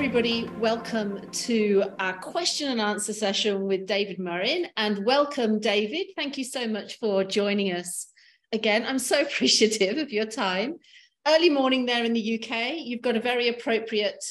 everybody. Welcome to our question and answer session with David Murrin. And welcome, David. Thank you so much for joining us again. I'm so appreciative of your time. Early morning there in the UK. You've got a very appropriate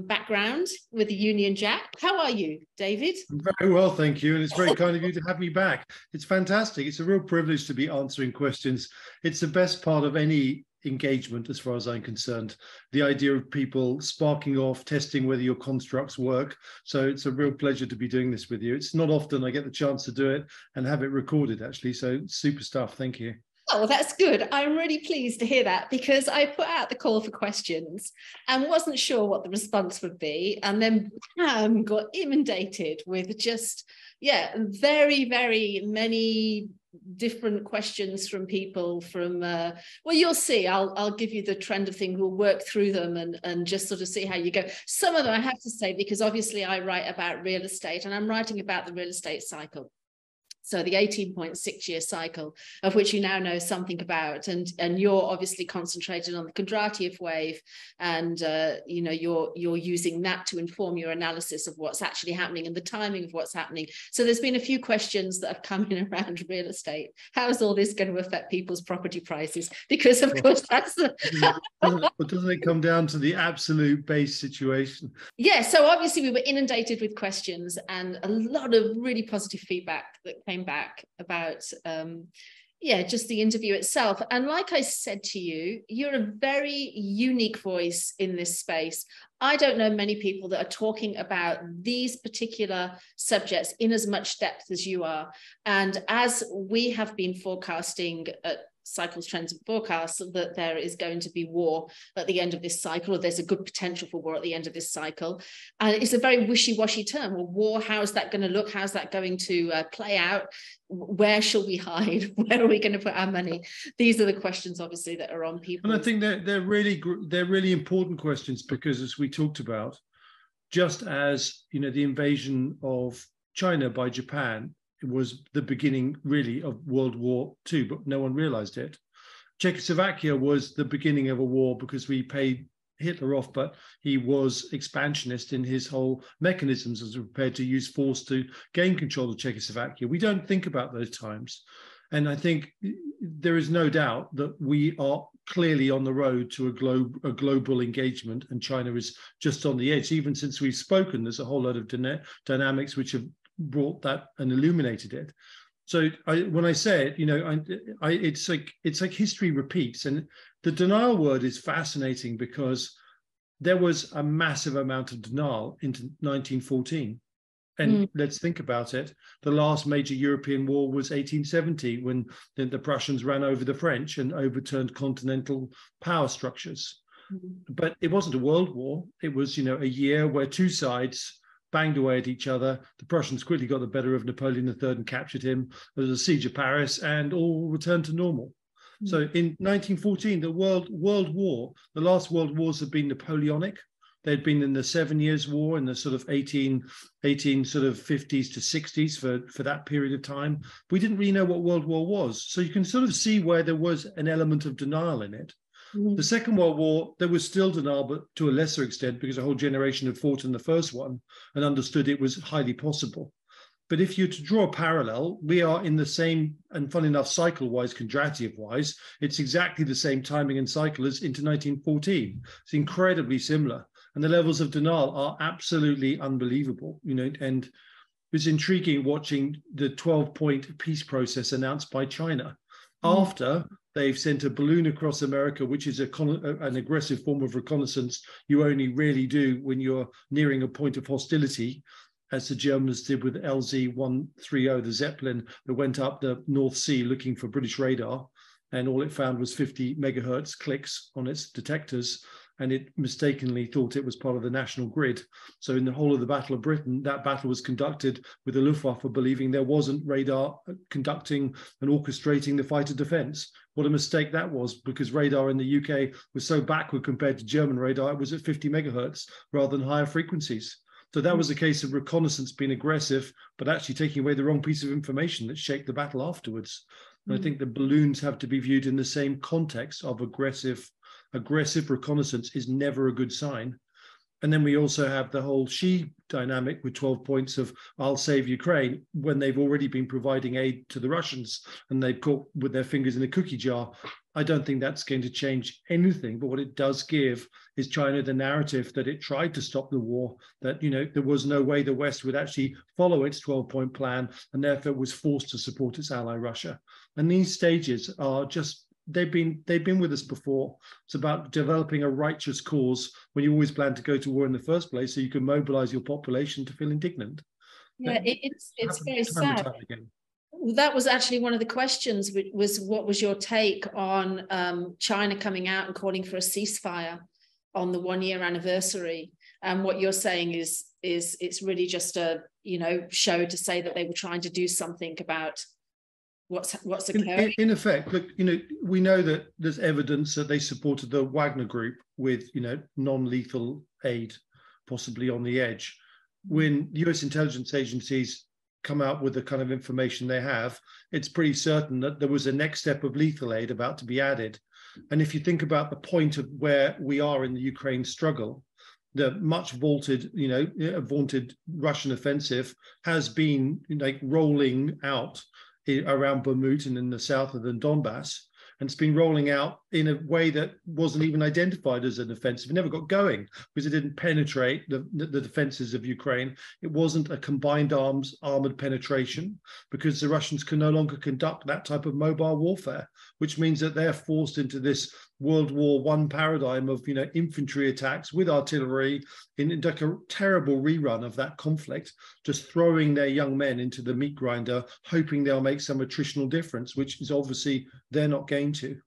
background with the Union Jack. How are you, David? I'm very well, thank you. And it's very kind of you to have me back. It's fantastic. It's a real privilege to be answering questions. It's the best part of any engagement as far as I'm concerned. The idea of people sparking off, testing whether your constructs work. So it's a real pleasure to be doing this with you. It's not often I get the chance to do it and have it recorded, actually. So super stuff. Thank you. Oh, that's good. I'm really pleased to hear that, because I put out the call for questions and wasn't sure what the response would be. And then bam, got inundated with just, very, very many different questions from people from, well, you'll see. I'll give you the trend of things. We'll work through them and just sort of see how you go. Some of them I have to say, because obviously I write about real estate and I'm writing about the real estate cycle. So the 18.6-year cycle, of which you now know something about, and you're obviously concentrated on the Kondratiev wave, and you're using that to inform your analysis of what's actually happening and the timing of what's happening. So there's been a few questions that have come in around real estate. How is all this going to affect people's property prices? Because of course that's the. Doesn't it come down to the absolute base situation? Yeah. So obviously we were inundated with questions and a lot of really positive feedback that came back about just the interview itself. And like I said to you, you're a very unique voice in this space. I don't know many people that are talking about these particular subjects in as much depth as you are. And as we have been forecasting at Cycles, Trends and Forecasts, that there is going to be war at the end of this cycle, or there's a good potential for war at the end of this cycle. And it's a very wishy-washy term. Well, war, how's that going to look? How's that going to play out? Where shall we hide? Where are we going to put our money? These are the questions, obviously, that are on people. And I think they're really important questions, because as we talked about, just as the invasion of China by Japan, it was the beginning, really, of World War II, but no one realized it. Czechoslovakia was the beginning of a war because we paid Hitler off, but he was expansionist in his whole mechanisms as prepared to use force to gain control of Czechoslovakia. We don't think about those times. And I think there is no doubt that we are clearly on the road to a global engagement, and China is just on the edge. Even since we've spoken, there's a whole lot of dynamics which have brought that and illuminated it. So when I say it, it's like history repeats. And the denial word is fascinating, because there was a massive amount of denial into 1914. And let's think about it. The last major European war was 1870, when the Prussians ran over the French and overturned continental power structures. But it wasn't a world war. It was, a year where two sides banged away at each other. The Prussians quickly got the better of Napoleon III and captured him. There was a siege of Paris, and all returned to normal. So in 1914, the world war, the last world wars had been Napoleonic. They'd been in the 7 Years' War in the sort of 18 sort of 50s to 60s for that period of time. We didn't really know what World War was. So you can sort of see where there was an element of denial in it. The Second World War, there was still denial, but to a lesser extent, because a whole generation had fought in the first one and understood it was highly possible. But if you're to draw a parallel, we are in the same, and fun enough, cycle-wise, Kondratiev-wise, it's exactly the same timing and cycle as into 1914. It's incredibly similar. And the levels of denial are absolutely unbelievable, and it was intriguing watching the 12-point peace process announced by China after they've sent a balloon across America, which is an aggressive form of reconnaissance you only really do when you're nearing a point of hostility, as the Germans did with LZ-130, the Zeppelin that went up the North Sea looking for British radar, and all it found was 50 megahertz clicks on its detectors, and it mistakenly thought it was part of the national grid. So in the whole of the Battle of Britain, that battle was conducted with the Luftwaffe believing there wasn't radar conducting and orchestrating the fighter defense. What a mistake that was, because radar in the UK was so backward compared to German radar. It was at 50 megahertz rather than higher frequencies. So that was a case of reconnaissance being aggressive, but actually taking away the wrong piece of information that shaped the battle afterwards. And I think the balloons have to be viewed in the same context of aggressive reconnaissance is never a good sign. And then we also have the whole Xi dynamic with 12 points of I'll save Ukraine when they've already been providing aid to the Russians and they've caught with their fingers in a cookie jar. I don't think that's going to change anything. But what it does give is China the narrative that it tried to stop the war, that, you know, there was no way the West would actually follow its 12-point plan, and therefore was forced to support its ally Russia. And these stages are just, they've been with us before. It's about developing a righteous cause when you always plan to go to war in the first place, so you can mobilize your population to feel indignant. Yeah, it's very sad. That was actually one of the questions, was what was your take on China coming out and calling for a ceasefire on the 1-year anniversary? And what you're saying is it's really just a, you know, show to say that they were trying to do something about what's occurring. In effect, look, you know, we know that there's evidence that they supported the Wagner Group with, you know, non-lethal aid, possibly on the edge. When US intelligence agencies come out with the kind of information they have, it's pretty certain that there was a next step of lethal aid about to be added. And if you think about the point of where we are in the Ukraine struggle, the much vaunted, you know, vaunted Russian offensive has been like rolling out around Bakhmut and in the south of the Donbass. And it's been rolling out in a way that wasn't even identified as an offensive. It never got going because it didn't penetrate the defenses of Ukraine. It wasn't a combined arms armored penetration because the Russians can no longer conduct that type of mobile warfare, which means that they're forced into this World War I paradigm of, you know, infantry attacks with artillery in like a terrible rerun of that conflict, just throwing their young men into the meat grinder, hoping they'll make some attritional difference, which is obviously they're not going to.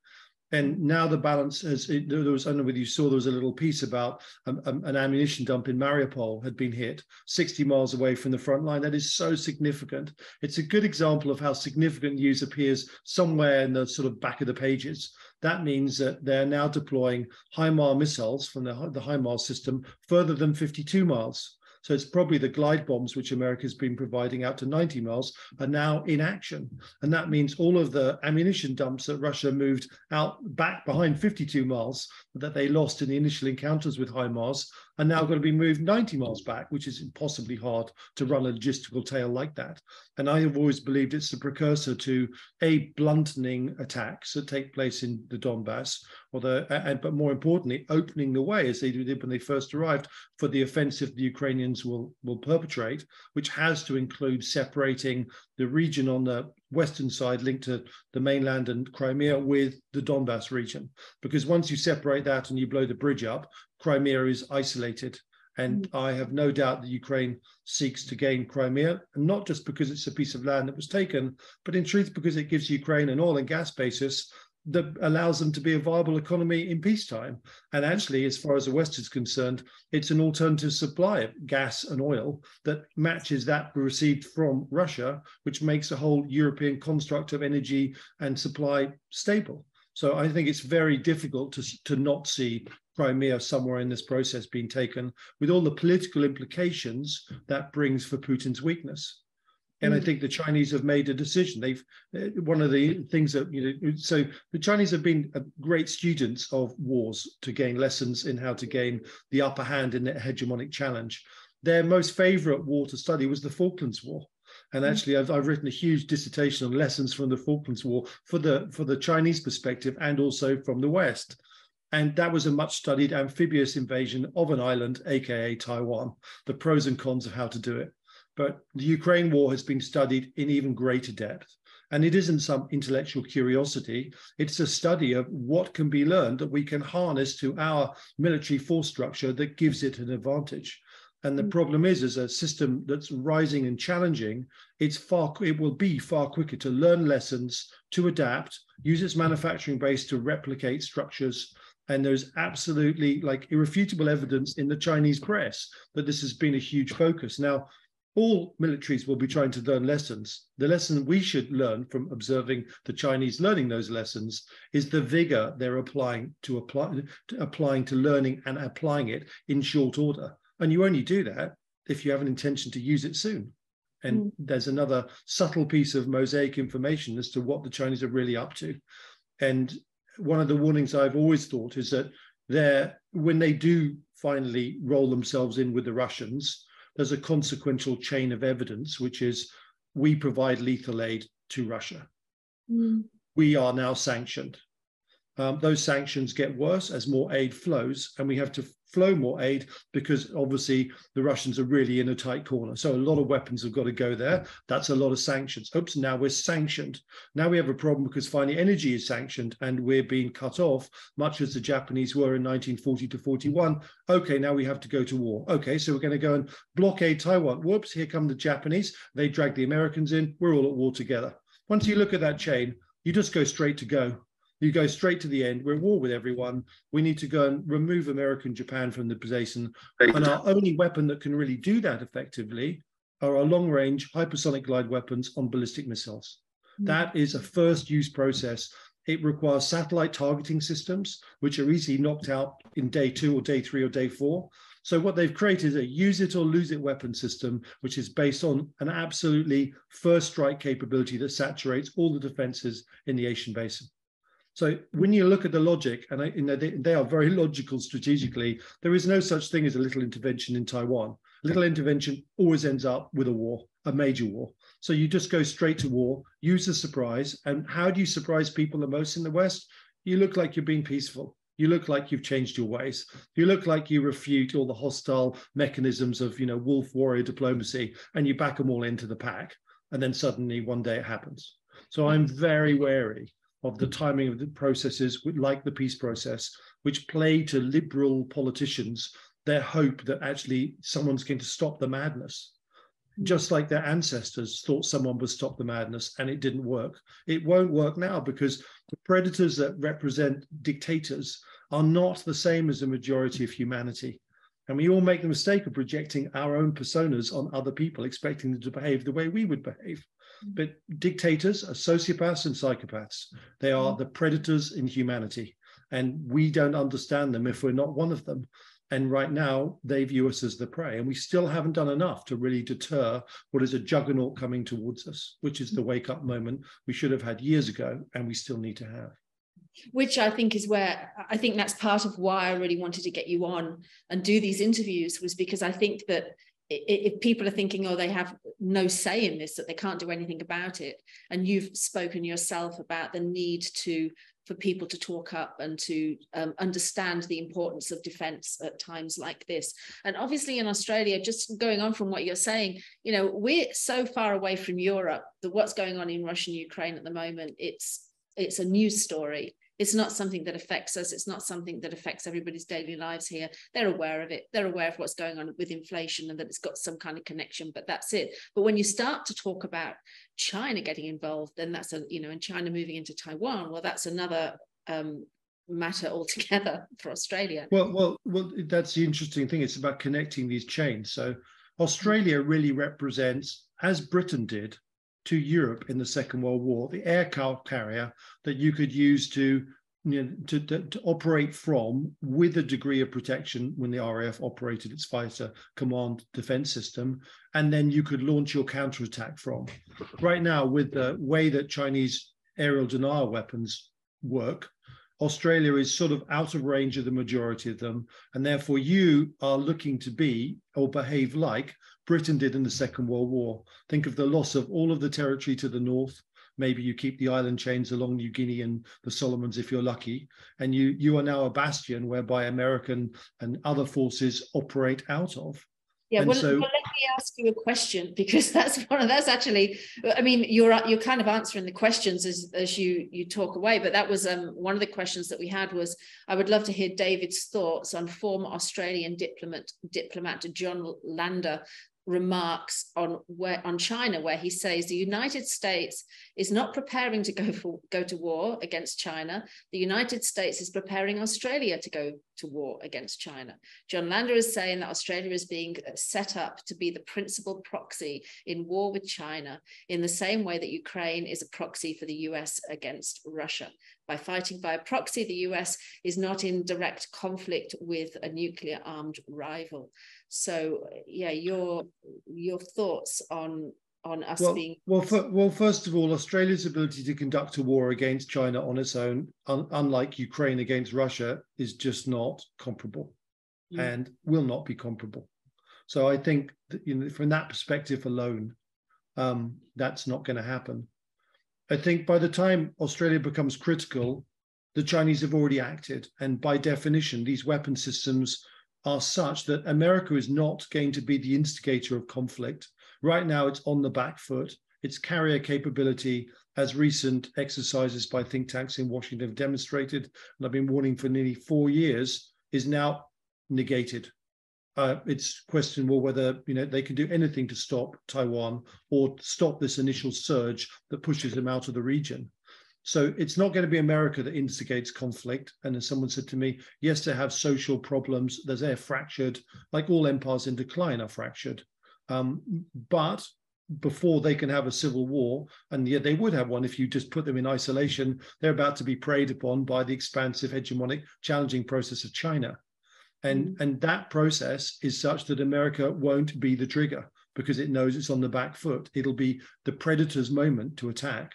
And now the balance has, there was, I don't know whether you saw, there was a little piece about an ammunition dump in Mariupol had been hit 60 miles away from the front line. That is so significant. It's a good example of how significant news appears somewhere in the sort of back of the pages. That means that they're now deploying HIMARS missiles from the HIMARS system further than 52 miles. So it's probably the glide bombs, which America's been providing out to 90 miles, are now in action. And that means all of the ammunition dumps that Russia moved out back behind 52 miles that they lost in the initial encounters with HIMARS are now going to be moved 90 miles back, which is impossibly hard to run a logistical tail like that. And I have always believed it's the precursor to blunting attacks that take place in the Donbass, but more importantly, opening the way, as they did when they first arrived, for the offensive the Ukrainians will perpetrate, which has to include separating the region on the western side linked to the mainland and Crimea with the Donbass region. Because once you separate that and you blow the bridge up, Crimea is isolated. And I have no doubt that Ukraine seeks to gain Crimea, and not just because it's a piece of land that was taken, but in truth because it gives Ukraine an oil and gas basis that allows them to be a viable economy in peacetime. And actually, as far as the West is concerned, it's an alternative supply of gas and oil that matches that received from Russia, which makes the whole European construct of energy and supply stable. So I think it's very difficult to not see Crimea somewhere in this process being taken, with all the political implications that brings for Putin's weakness. And I think the Chinese have made a decision. One of the things that, you know, so the Chinese have been great students of wars to gain lessons in how to gain the upper hand in their hegemonic challenge. Their most favorite war to study was the Falklands War. And actually, I've written a huge dissertation on lessons from the Falklands War for the Chinese perspective and also from the West. And that was a much studied amphibious invasion of an island, aka Taiwan, the pros and cons of how to do it. But the Ukraine war has been studied in even greater depth. And it isn't some intellectual curiosity. It's a study of what can be learned that we can harness to our military force structure that gives it an advantage. And the problem is, as a system that's rising and challenging, it will be far quicker to learn lessons, to adapt, use its manufacturing base to replicate structures. And there's absolutely like irrefutable evidence in the Chinese press that this has been a huge focus. Now, all militaries will be trying to learn lessons. The lesson we should learn from observing the Chinese learning those lessons is the vigor they're applying to learning and applying it in short order. And you only do that if you have an intention to use it soon. And there's another subtle piece of mosaic information as to what the Chinese are really up to. And one of the warnings I've always thought is that when they do finally roll themselves in with the Russians, there's a consequential chain of evidence, which is we provide lethal aid to Russia. We are now sanctioned. Those sanctions get worse as more aid flows, and we have to flow more aid because obviously the Russians are really in a tight corner. So a lot of weapons have got to go there. That's a lot of sanctions. Oops, now we're sanctioned. Now we have a problem because finally energy is sanctioned and we're being cut off, much as the Japanese were in 1940 to 41. Okay, now we have to go to war. Okay, so we're going to go and blockade Taiwan. Whoops, here come the Japanese. They drag the Americans in. We're all at war together. Once you look at that chain, you just go straight to go. You go straight to the end. We're at war with everyone. We need to go and remove America and Japan from the basin. And our only weapon that can really do that effectively are our long-range hypersonic glide weapons on ballistic missiles. That is a first-use process. It requires satellite targeting systems, which are easily knocked out in day 2 or day 3 or day 4. So what they've created is a use it or lose it weapon system, which is based on an absolutely first strike capability that saturates all the defenses in the Asian basin. So when you look at the logic, and they are very logical strategically, there is no such thing as a little intervention in Taiwan. Little intervention always ends up with a war, a major war. So you just go straight to war, use the surprise. And how do you surprise people the most in the West? You look like you're being peaceful. You look like you've changed your ways. You look like you refute all the hostile mechanisms of, wolf warrior diplomacy, and you back them all into the pack. And then suddenly one day it happens. So I'm very wary of the timing of the processes like the peace process, which play to liberal politicians their hope that actually someone's going to stop the madness. Just like their ancestors thought someone would stop the madness and it didn't work. It won't work now because the predators that represent dictators are not the same as the majority of humanity. And we all make the mistake of projecting our own personas on other people, expecting them to behave the way we would behave. But dictators are sociopaths and psychopaths. They are the predators in humanity. And we don't understand them if we're not one of them. And right now, they view us as the prey. And we still haven't done enough to really deter what is a juggernaut coming towards us, which is the wake-up moment we should have had years ago, and we still need to have. Which I think is where, I think that's part of why I really wanted to get you on and do these interviews, was because I think that if people are thinking, oh, they have no say in this, that they can't do anything about it, and you've spoken yourself about the need for people to talk up and to understand the importance of defence at times like this. And obviously in Australia, just going on from what you're saying, we're so far away from Europe that what's going on in Russia and Ukraine at the moment, it's a news story. It's not something that affects us. It's not something that affects everybody's daily lives here. They're aware of it. They're aware of what's going on with inflation and that it's got some kind of connection, but that's it. But when you start to talk about China getting involved, then that's and China moving into Taiwan, well, that's another matter altogether for Australia. Well, that's the interesting thing. It's about connecting these chains. So Australia really represents, as Britain did, to Europe in the Second World War, the aircraft carrier that you could use to operate from with a degree of protection when the RAF operated its fighter command defense system, and then you could launch your counterattack from. Right now, with the way that Chinese aerial denial weapons work, Australia is sort of out of range of the majority of them, and therefore you are looking to be or behave like Britain did in the Second World War. Think of the loss of all of the territory to the north. Maybe you keep the island chains along New Guinea and the Solomons if you're lucky, and you are now a bastion whereby American and other forces operate out of. Yeah, well, let me ask you a question, because that's actually, I mean, you're kind of answering the questions as you talk away, but that was one of the questions that we had was, I would love to hear David's thoughts on former Australian diplomat John Lander remarks on China, where he says the United States is not preparing to go to war against China. The United States is preparing Australia to go to war against China. John Lander is saying that Australia is being set up to be the principal proxy in war with China, in the same way that Ukraine is a proxy for the US against Russia. By fighting by a proxy, the US is not in direct conflict with a nuclear armed rival. So yeah, your thoughts on on us Well, being... first of all, Australia's ability to conduct a war against China on its own, unlike Ukraine against Russia, is just not comparable and will not be comparable. So I think that, from that perspective alone, that's not going to happen. I think by the time Australia becomes critical, the Chinese have already acted. And by definition, these weapon systems are such that America is not going to be the instigator of conflict. Right now, it's on the back foot. Its carrier capability, as recent exercises by think tanks in Washington have demonstrated, and I've been warning for nearly 4 years, is now negated. It's questionable whether they can do anything to stop Taiwan or stop this initial surge that pushes them out of the region. So it's not going to be America that instigates conflict. And as someone said to me, yes, they have social problems. They're fractured, like all empires in decline are fractured. But before they can have a civil war, and yet they would have one if you just put them in isolation, they're about to be preyed upon by the expansive, hegemonic, challenging process of China. And that process is such that America won't be the trigger because it knows it's on the back foot. It'll be the predator's moment to attack.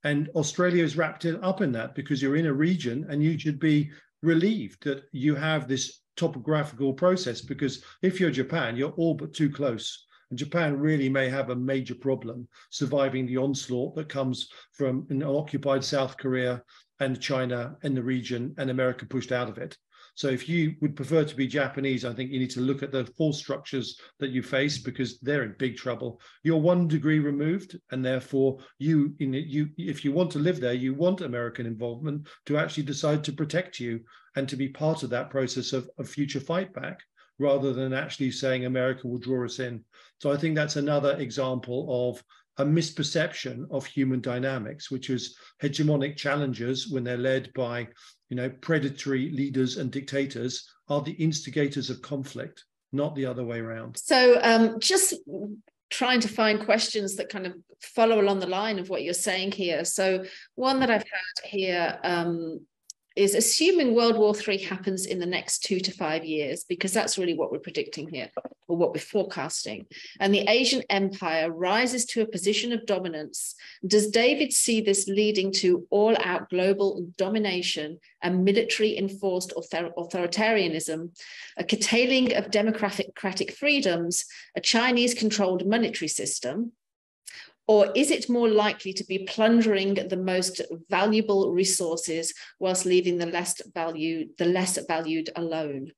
And Australia is wrapped up in that because you're in a region and you should be relieved that you have this topographical process, because if you're Japan, you're all but too close. And Japan really may have a major problem surviving the onslaught that comes from an occupied South Korea and China in the region and America pushed out of it. So if you would prefer to be Japanese, I think you need to look at the force structures that you face, because they're in big trouble. You're 1 degree removed, and therefore if you want to live there, you want American involvement to actually decide to protect you and to be part of that process of future fight back, rather than actually saying America will draw us in. So I think that's another example of a misperception of human dynamics, which is hegemonic challengers, when they're led by predatory leaders and dictators, are the instigators of conflict, not the other way around. So just trying to find questions that kind of follow along the line of what you're saying here. So one that I've heard here is assuming World War III happens in the next 2 to 5 years, because that's really what we're predicting here, or what we're forecasting, and the Asian empire rises to a position of dominance. Does David see this leading to all-out global domination and military-enforced authoritarianism, a curtailing of democratic freedoms, a Chinese-controlled monetary system? Or is it more likely to be plundering the most valuable resources whilst leaving the less valued alone?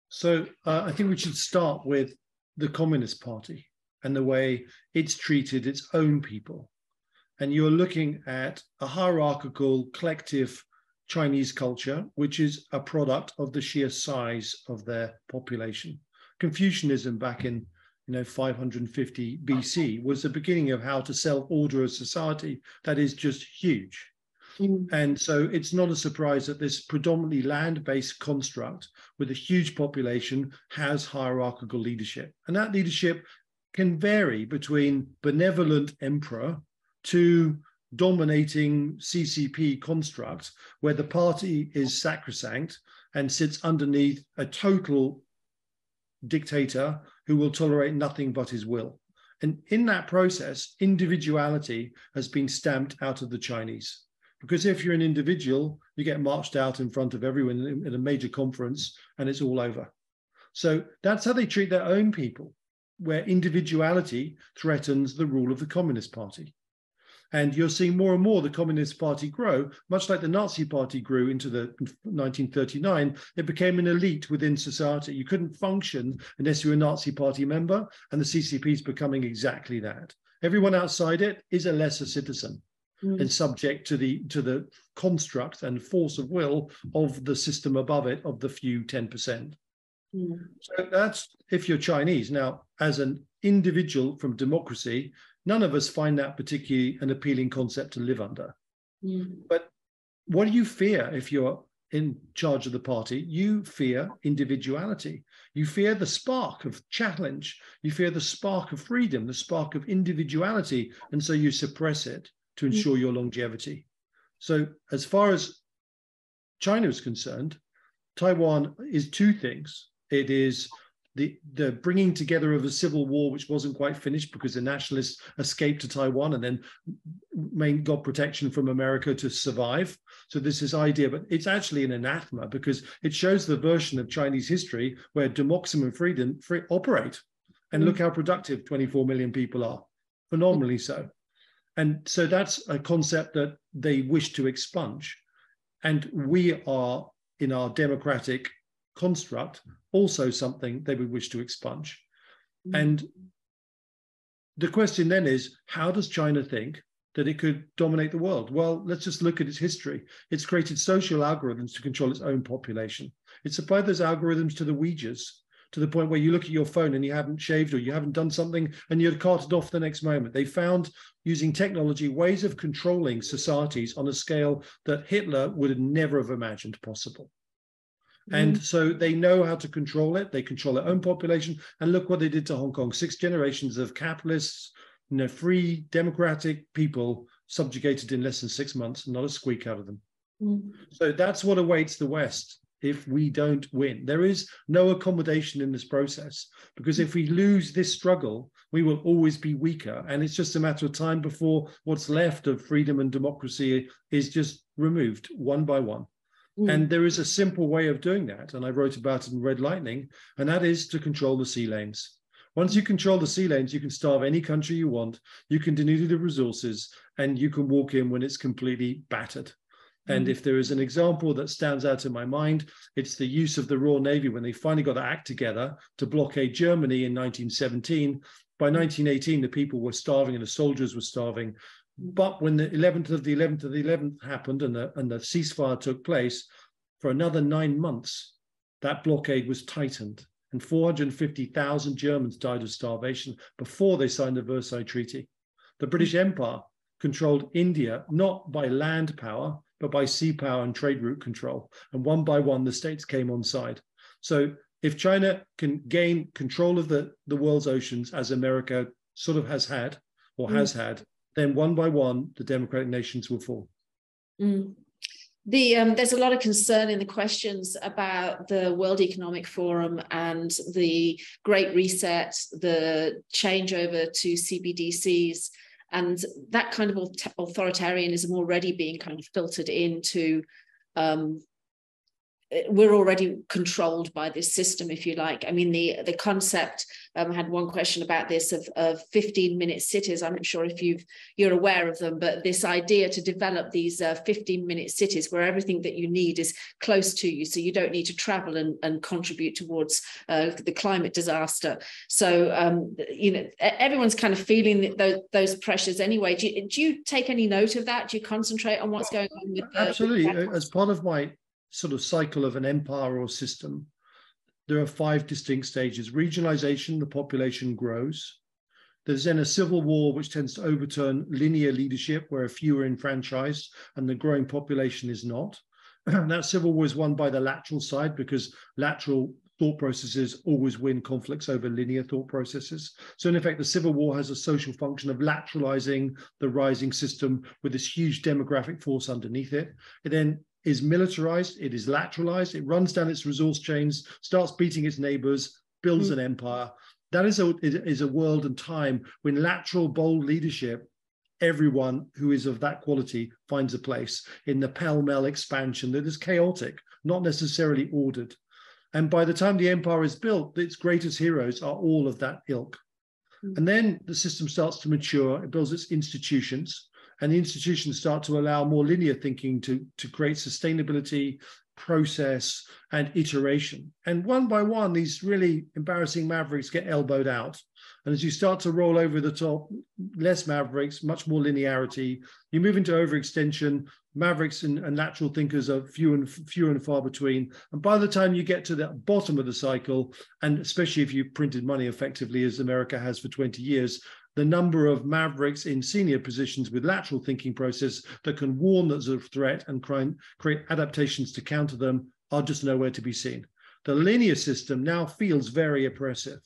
So I think we should start with the Communist Party and the way it's treated its own people. And you're looking at a hierarchical, collective Chinese culture, which is a product of the sheer size of their population. Confucianism back in 550 BC was the beginning of how to self-order a society that is just huge. And so it's not a surprise that this predominantly land-based construct with a huge population has hierarchical leadership. And that leadership can vary between benevolent emperor to dominating CCP construct, where the party is sacrosanct and sits underneath a total dictator who will tolerate nothing but his will. And in that process, individuality has been stamped out of the Chinese. Because if you're an individual, you get marched out in front of everyone in a major conference and it's all over. So that's how they treat their own people, where individuality threatens the rule of the Communist Party. And you're seeing more and more the Communist Party grow, much like the Nazi Party grew into the 1939. It became an elite within society. You couldn't function unless you were a Nazi Party member, and the CCP is becoming exactly that. Everyone outside it is a lesser citizen and subject to the construct and force of will of the system above it, of the few 10%. So that's if you're Chinese. Now, as an individual from democracy, none of us find that particularly an appealing concept to live under. But what do you fear if you're in charge of the party? You fear individuality. You fear the spark of challenge. You fear the spark of freedom, the spark of individuality. And so you suppress it to ensure your longevity. So as far as China is concerned, Taiwan is two things. It is the bringing together of a civil war, which wasn't quite finished because the nationalists escaped to Taiwan and then got protection from America to survive. So there's this idea, but it's actually an anathema because it shows the version of Chinese history where democracy and freedom operate. And look how productive 24 million people are, phenomenally so. And so that's a concept that they wish to expunge. And we are, in our democratic construct, also something they would wish to expunge. And the question then is, how does China think that it could dominate the world? Well, let's just look at its history. It's created social algorithms to control its own population. It's applied those algorithms to the Uyghurs, to the point where you look at your phone and you haven't shaved or you haven't done something and you're carted off the next moment. They found, using technology, ways of controlling societies on a scale that Hitler would never have imagined possible. And so they know how to control it. They control their own population. And look what they did to Hong Kong. 6 generations of capitalists, free, democratic people subjugated in less than 6 months, not a squeak out of them. So that's what awaits the West if we don't win. There is no accommodation in this process, because if we lose this struggle, we will always be weaker. And it's just a matter of time before what's left of freedom and democracy is just removed one by one. And there is a simple way of doing that, and I wrote about it in Red Lightning, and that is to control the sea lanes. Once you control the sea lanes, you can starve any country you want, you can denude the resources, and you can walk in when it's completely battered. And if there is an example that stands out in my mind, it's the use of the Royal Navy when they finally got their act together to blockade Germany in 1917. By 1918, the people were starving and the soldiers were starving. But when the 11th of the 11th of the 11th happened and the ceasefire took place, for another 9 months, that blockade was tightened. And 450,000 Germans died of starvation before they signed the Versailles Treaty. The British Empire controlled India, not by land power, but by sea power and trade route control. And one by one, the states came on side. So if China can gain control of the world's oceans, as America sort of has had, or has had, then one by one, the democratic nations will fall. There's a lot of concern in the questions about the World Economic Forum and the Great Reset, the changeover to CBDCs, and that kind of authoritarianism already being kind of filtered into we're already controlled by this system, if you like. I mean, the concept, I had one question about this of 15-minute cities. I'm not sure if you're aware of them, but this idea to develop these 15-minute cities where everything that you need is close to you, so you don't need to travel and contribute towards the climate disaster. So, everyone's kind of feeling those pressures anyway. Do you take any note of that? Do you concentrate on what's going on with absolutely. As part of my sort of cycle of an empire or system, there are 5 distinct stages. Regionalization, the population grows. There's then a civil war, which tends to overturn linear leadership, where a few are enfranchised and the growing population is not. That civil war is won by the lateral side, because lateral thought processes always win conflicts over linear thought processes. So in effect, the civil war has a social function of lateralizing the rising system with this huge demographic force underneath it. It then is militarized, it is lateralized, it runs down its resource chains, starts beating its neighbors, builds an empire. That is a world and time when lateral, bold leadership, everyone who is of that quality finds a place in the pell-mell expansion that is chaotic, not necessarily ordered. And by the time the empire is built, its greatest heroes are all of that ilk. And then the system starts to mature, it builds its institutions, and the institutions start to allow more linear thinking to create sustainability, process, and iteration. And one by one, these really embarrassing mavericks get elbowed out. And as you start to roll over the top, less mavericks, much more linearity, you move into overextension. Mavericks and lateral thinkers are fewer and far between. And by the time you get to the bottom of the cycle, and especially if you printed money effectively, as America has for 20 years, the number of mavericks in senior positions with lateral thinking process that can warn there's a threat and create adaptations to counter them are just nowhere to be seen. The linear system now feels very oppressive,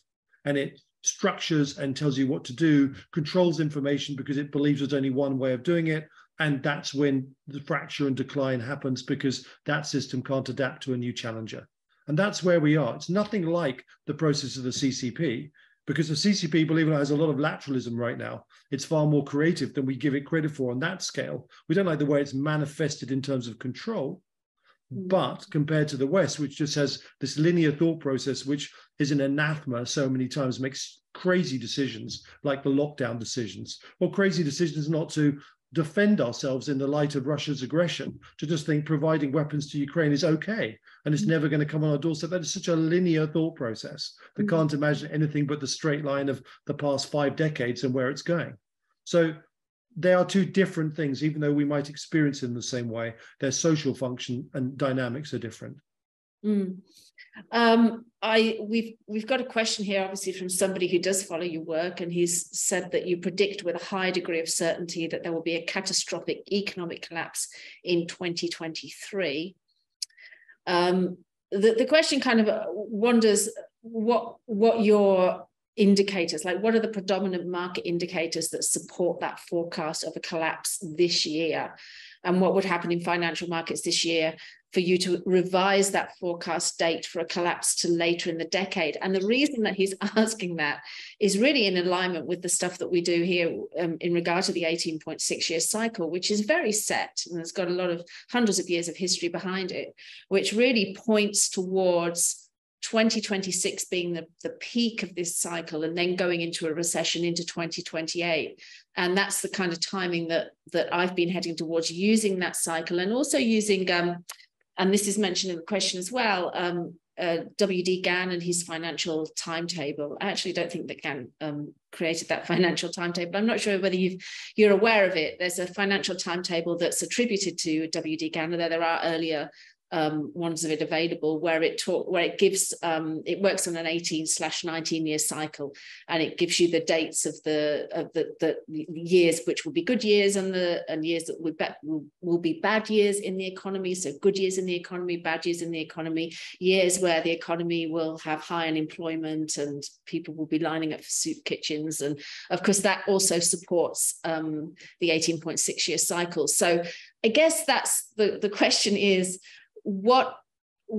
and it structures and tells you what to do, controls information because it believes there's only one way of doing it. And that's when the fracture and decline happens, because that system can't adapt to a new challenger. And that's where we are. It's nothing like the process of the CCP, because the CCP, believe it or not, has a lot of lateralism right now. It's far more creative than we give it credit for on that scale. We don't like the way it's manifested in terms of control. But compared to the West, which just has this linear thought process, which is an anathema so many times, makes crazy decisions like the lockdown decisions, or crazy decisions not to defend ourselves in the light of Russia's aggression, to just think providing weapons to Ukraine is okay and it's never going to come on our doorstep. That is such a linear thought process that can't imagine anything but the straight line of the past 5 decades and where it's going. So they are two different things, even though we might experience them the same way. Their social function and dynamics are different. We've got a question here, obviously, from somebody who does follow your work, and he's said that you predict with a high degree of certainty that there will be a catastrophic economic collapse in 2023. The question kind of wonders what your indicators, like what are the predominant market indicators that support that forecast of a collapse this year, and what would happen in financial markets this year for you to revise that forecast date for a collapse to later in the decade? And the reason that he's asking that is really in alignment with the stuff that we do here in regard to the 18.6-year cycle, which is very set and it's got a lot of hundreds of years of history behind it, which really points towards 2026 being the peak of this cycle, and then going into a recession into 2028. And that's the kind of timing that I've been heading towards, using that cycle, and also using, and this is mentioned in the question as well, W.D. Gann and his financial timetable. I actually don't think that Gann created that financial timetable. I'm not sure whether you're aware of it. There's a financial timetable that's attributed to W.D. Gann, although there are earlier ones of it available, where it gives it works on an 18/19 year cycle, and it gives you the dates of the years which will be good years and years that will be bad years in the economy. So good years in the economy, bad years in the economy, years where the economy will have high unemployment and people will be lining up for soup kitchens, and of course that also supports the 18.6 year cycle. So I guess that's the question is, what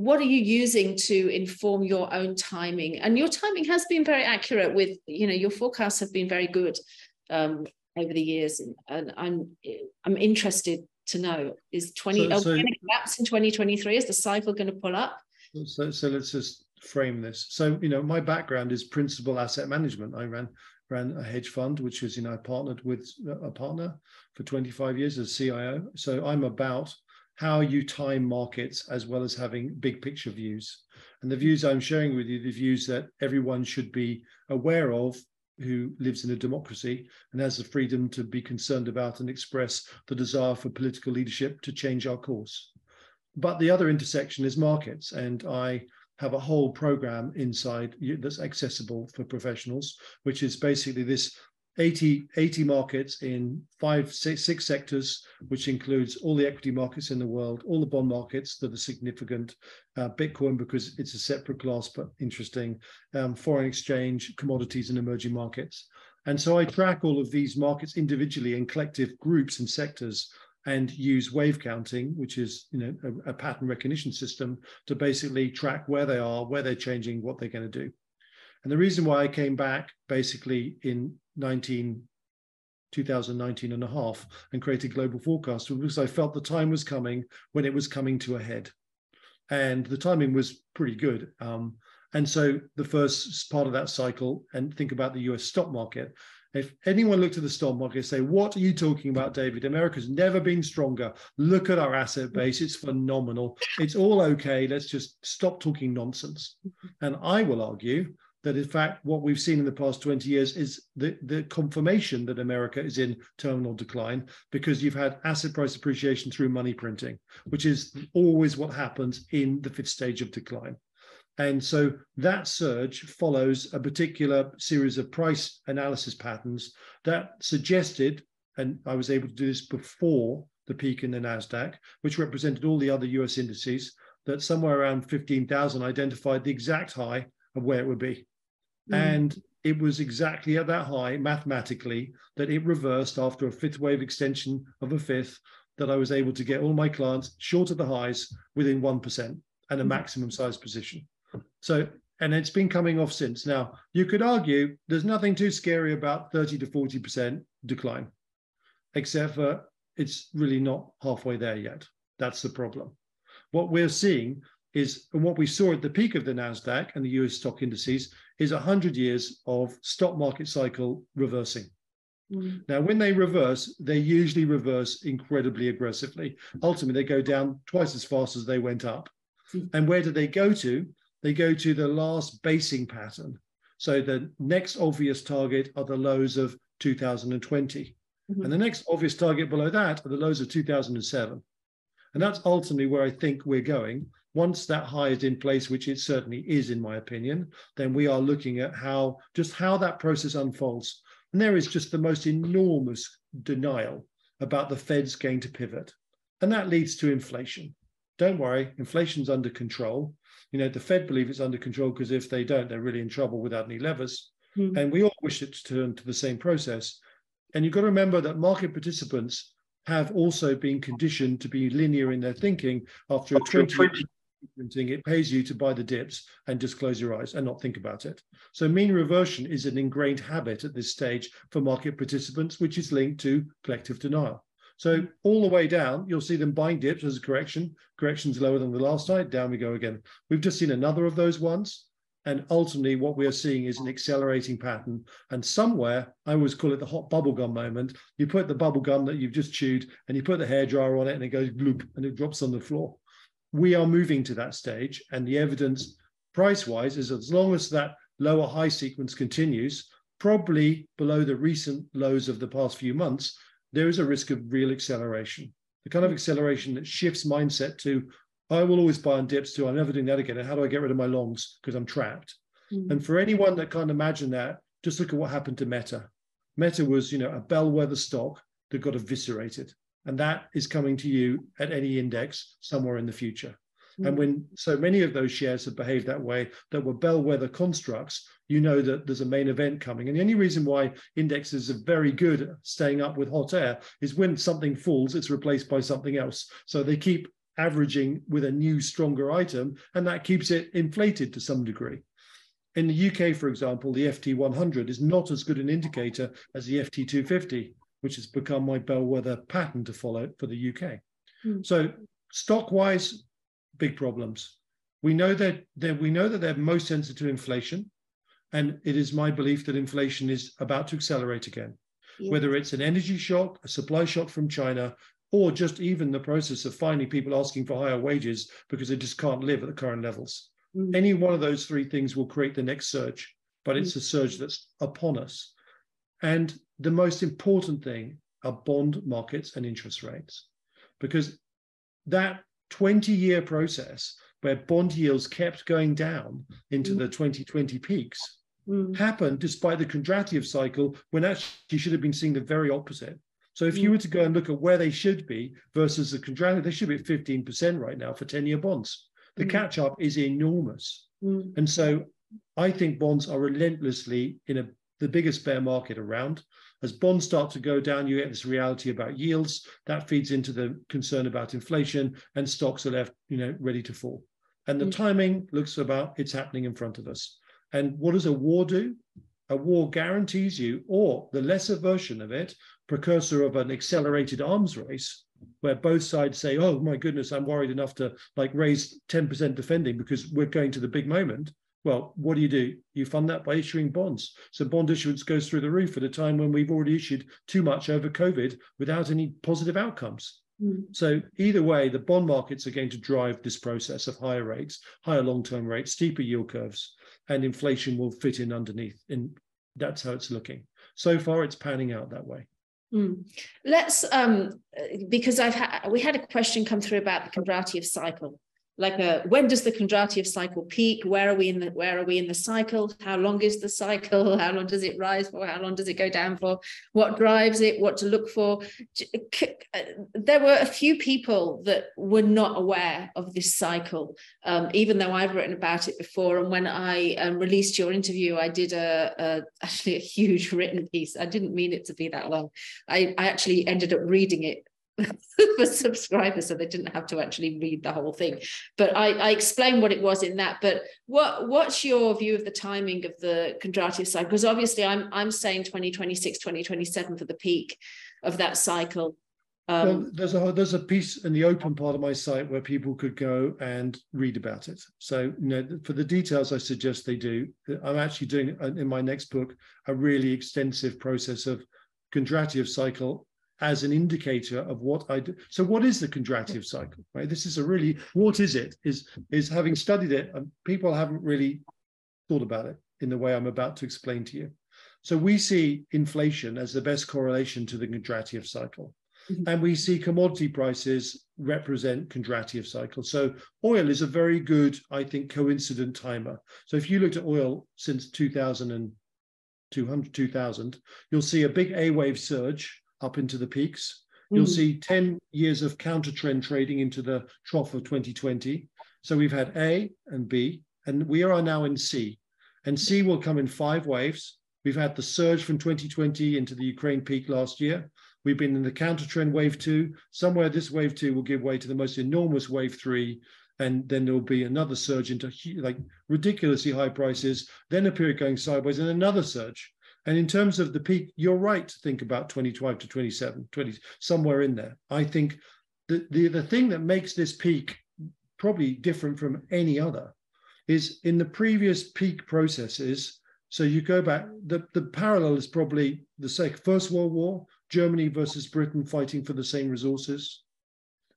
are you using to inform your own timing? And your timing has been very accurate with, your forecasts have been very good over the years. And I'm interested to know, is are we going to collapse in 2023? Is the cycle going to pull up? So let's just frame this. So, my background is principal asset management. I ran a hedge fund, which was, I partnered with a partner for 25 years as CIO. So I'm about how you time markets as well as having big picture views. And the views I'm sharing with you, the views that everyone should be aware of who lives in a democracy and has the freedom to be concerned about and express the desire for political leadership to change our course. But the other intersection is markets. And I have a whole program inside that's accessible for professionals, which is basically this 80 markets in 6 sectors, which includes all the equity markets in the world, all the bond markets that are significant, Bitcoin because it's a separate class but interesting, foreign exchange, commodities, and emerging markets. And so I track all of these markets individually in collective groups and sectors, and use wave counting, which is a pattern recognition system to basically track where they are, where they're changing, what they're going to do. And the reason why I came back basically in 2019 and a half and created Global Forecast was because I felt the time was coming when it was coming to a head. And the timing was pretty good. And so the first part of that cycle, and think about the US stock market. If anyone looked at the stock market and say, what are you talking about, David? America's never been stronger. Look at our asset base. It's phenomenal. It's all okay. Let's just stop talking nonsense. And I will argue that, in fact, what we've seen in the past 20 years is the confirmation that America is in terminal decline, because you've had asset price appreciation through money printing, which is always what happens in the 5th stage of decline. And so that surge follows a particular series of price analysis patterns that suggested, and I was able to do this before the peak in the NASDAQ, which represented all the other US indices, that somewhere around 15,000 identified the exact high of where it would be. And it was exactly at that high, mathematically, that it reversed after a 5th wave extension of a 5th, that I was able to get all my clients short of the highs within 1%. and a maximum size position. So, and it's been coming off since. Now, you could argue there's nothing too scary about 30 to 40% decline, except for it's really not halfway there yet. That's the problem. What we're seeing is, and what we saw at the peak of the NASDAQ and the US stock indices, is 100 years of stock market cycle reversing. Now, when they reverse, they usually reverse incredibly aggressively. Ultimately, they go down twice as fast as they went up. And where do they go to? They go to the last basing pattern. So the next obvious target are the lows of 2020. And the next obvious target below that are the lows of 2007. And that's ultimately where I think we're going. Once that high is in place, which it certainly is, in my opinion, then we are looking at how that process unfolds. And there is just the most enormous denial about the Fed's going to pivot. And that leads to inflation. Don't worry, inflation's under control. The Fed believe it's under control because if they don't, they're really in trouble without any levers. And we all wish it to turn to the same process. And you've got to remember that market participants have also been conditioned to be linear in their thinking. After a 20 it pays you to buy the dips and just close your eyes and not think about it. So mean reversion is an ingrained habit at this stage for market participants, which is linked to collective denial. So all the way down, you'll see them buying dips as a correction. Correction's lower than the last night. Down we go again. We've just seen another of those ones. And ultimately, what we are seeing is an accelerating pattern. And somewhere, I always call it the hot bubblegum moment. You put the bubblegum that you've just chewed and you put the hairdryer on it and it goes bloop and it drops on the floor. We are moving to that stage. And the evidence price-wise is as long as that lower high sequence continues, probably below the recent lows of the past few months, there is a risk of real acceleration. The kind of acceleration that shifts mindset to, I will always buy on dips too. I'm never doing that again. And how do I get rid of my longs? Because I'm trapped. And for anyone that can't imagine that, just look at what happened to Meta. Meta was, a bellwether stock that got eviscerated. And that is coming to you at any index somewhere in the future. And when so many of those shares have behaved that way, that were bellwether constructs, you know that there's a main event coming. And the only reason why indexes are very good at staying up with hot air is when something falls, it's replaced by something else. So they keep averaging with a new, stronger item, and that keeps it inflated to some degree. In the UK, for example, the FT100 is not as good an indicator as the FT250, which has become my bellwether pattern to follow for the UK. So stock-wise, big problems. We know that they're most sensitive to inflation, and it is my belief that inflation is about to accelerate again. Whether it's an energy shock, a supply shock from China, or just even the process of finally people asking for higher wages because they just can't live at the current levels. Any one of those three things will create the next surge, but it's a surge that's upon us. And the most important thing are bond markets and interest rates, because that 20-year process where bond yields kept going down into the 2020 peaks happened despite the contractive cycle, when actually you should have been seeing the very opposite. So if you were to go and look at where they should be versus the contractive, they should be at 15% right now for 10-year bonds. The catch-up is enormous. And so I think bonds are relentlessly in the biggest bear market around. As bonds start to go down, you get this reality about yields. That feeds into the concern about inflation, and stocks are left, ready to fall. And the timing looks about it's happening in front of us. And what does a war do? A war guarantees you, or the lesser version of it, precursor of an accelerated arms race, where both sides say, oh my goodness, I'm worried enough to raise 10% defending because we're going to the big moment. Well, what do? You fund that by issuing bonds. So bond issuance goes through the roof at a time when we've already issued too much over COVID without any positive outcomes. So either way, the bond markets are going to drive this process of higher rates, higher long-term rates, steeper yield curves, and inflation will fit in underneath. And that's how it's looking. So far, it's panning out that way. Let's, because we had a question come through about the Kondratiev cycle. When does the Kondratiev cycle peak? Where are we in the cycle? How long is the cycle? How long does it rise for? How long does it go down for? What drives it? What to look for? There were a few people that were not aware of this cycle, even though I've written about it before. And when I released your interview, I did actually a huge written piece. I didn't mean it to be that long. I actually ended up reading it for subscribers, so they didn't have to actually read the whole thing. But I explained what it was in that. But what's your view of the timing of the Kondratiev cycle? Because obviously I'm saying 2026, 2027 for the peak of that cycle. Well, there's a piece in the open part of my site where people could go and read about it. So, for the details, I suggest they do. I'm actually doing in my next book a really extensive process of Kondratiev cycle as an indicator of what I do. So, what is the Kondratiev cycle? Right. This is what is it? Is having studied it, people haven't really thought about it in the way I'm about to explain to you. So, we see inflation as the best correlation to the Kondratiev cycle. And we see commodity prices represent Kondratiev cycle. So oil is a very good, I think, coincident timer. So if you looked at oil since 2000, you'll see a big A-wave surge up into the peaks. You'll see 10 years of counter trend trading into the trough of 2020. So we've had A and B, and we are now in C. And C will come in 5 waves. We've had the surge from 2020 into the Ukraine peak last year. We've been in the counter trend wave 2. Somewhere this wave 2 will give way to the most enormous wave 3. And then there'll be another surge into like ridiculously high prices, then a period going sideways and another surge. And in terms of the peak, you're right to think about 25 to 27, 20, somewhere in there. I think the thing that makes this peak probably different from any other is in the previous peak processes. So you go back, the parallel is probably the First World War, Germany versus Britain fighting for the same resources,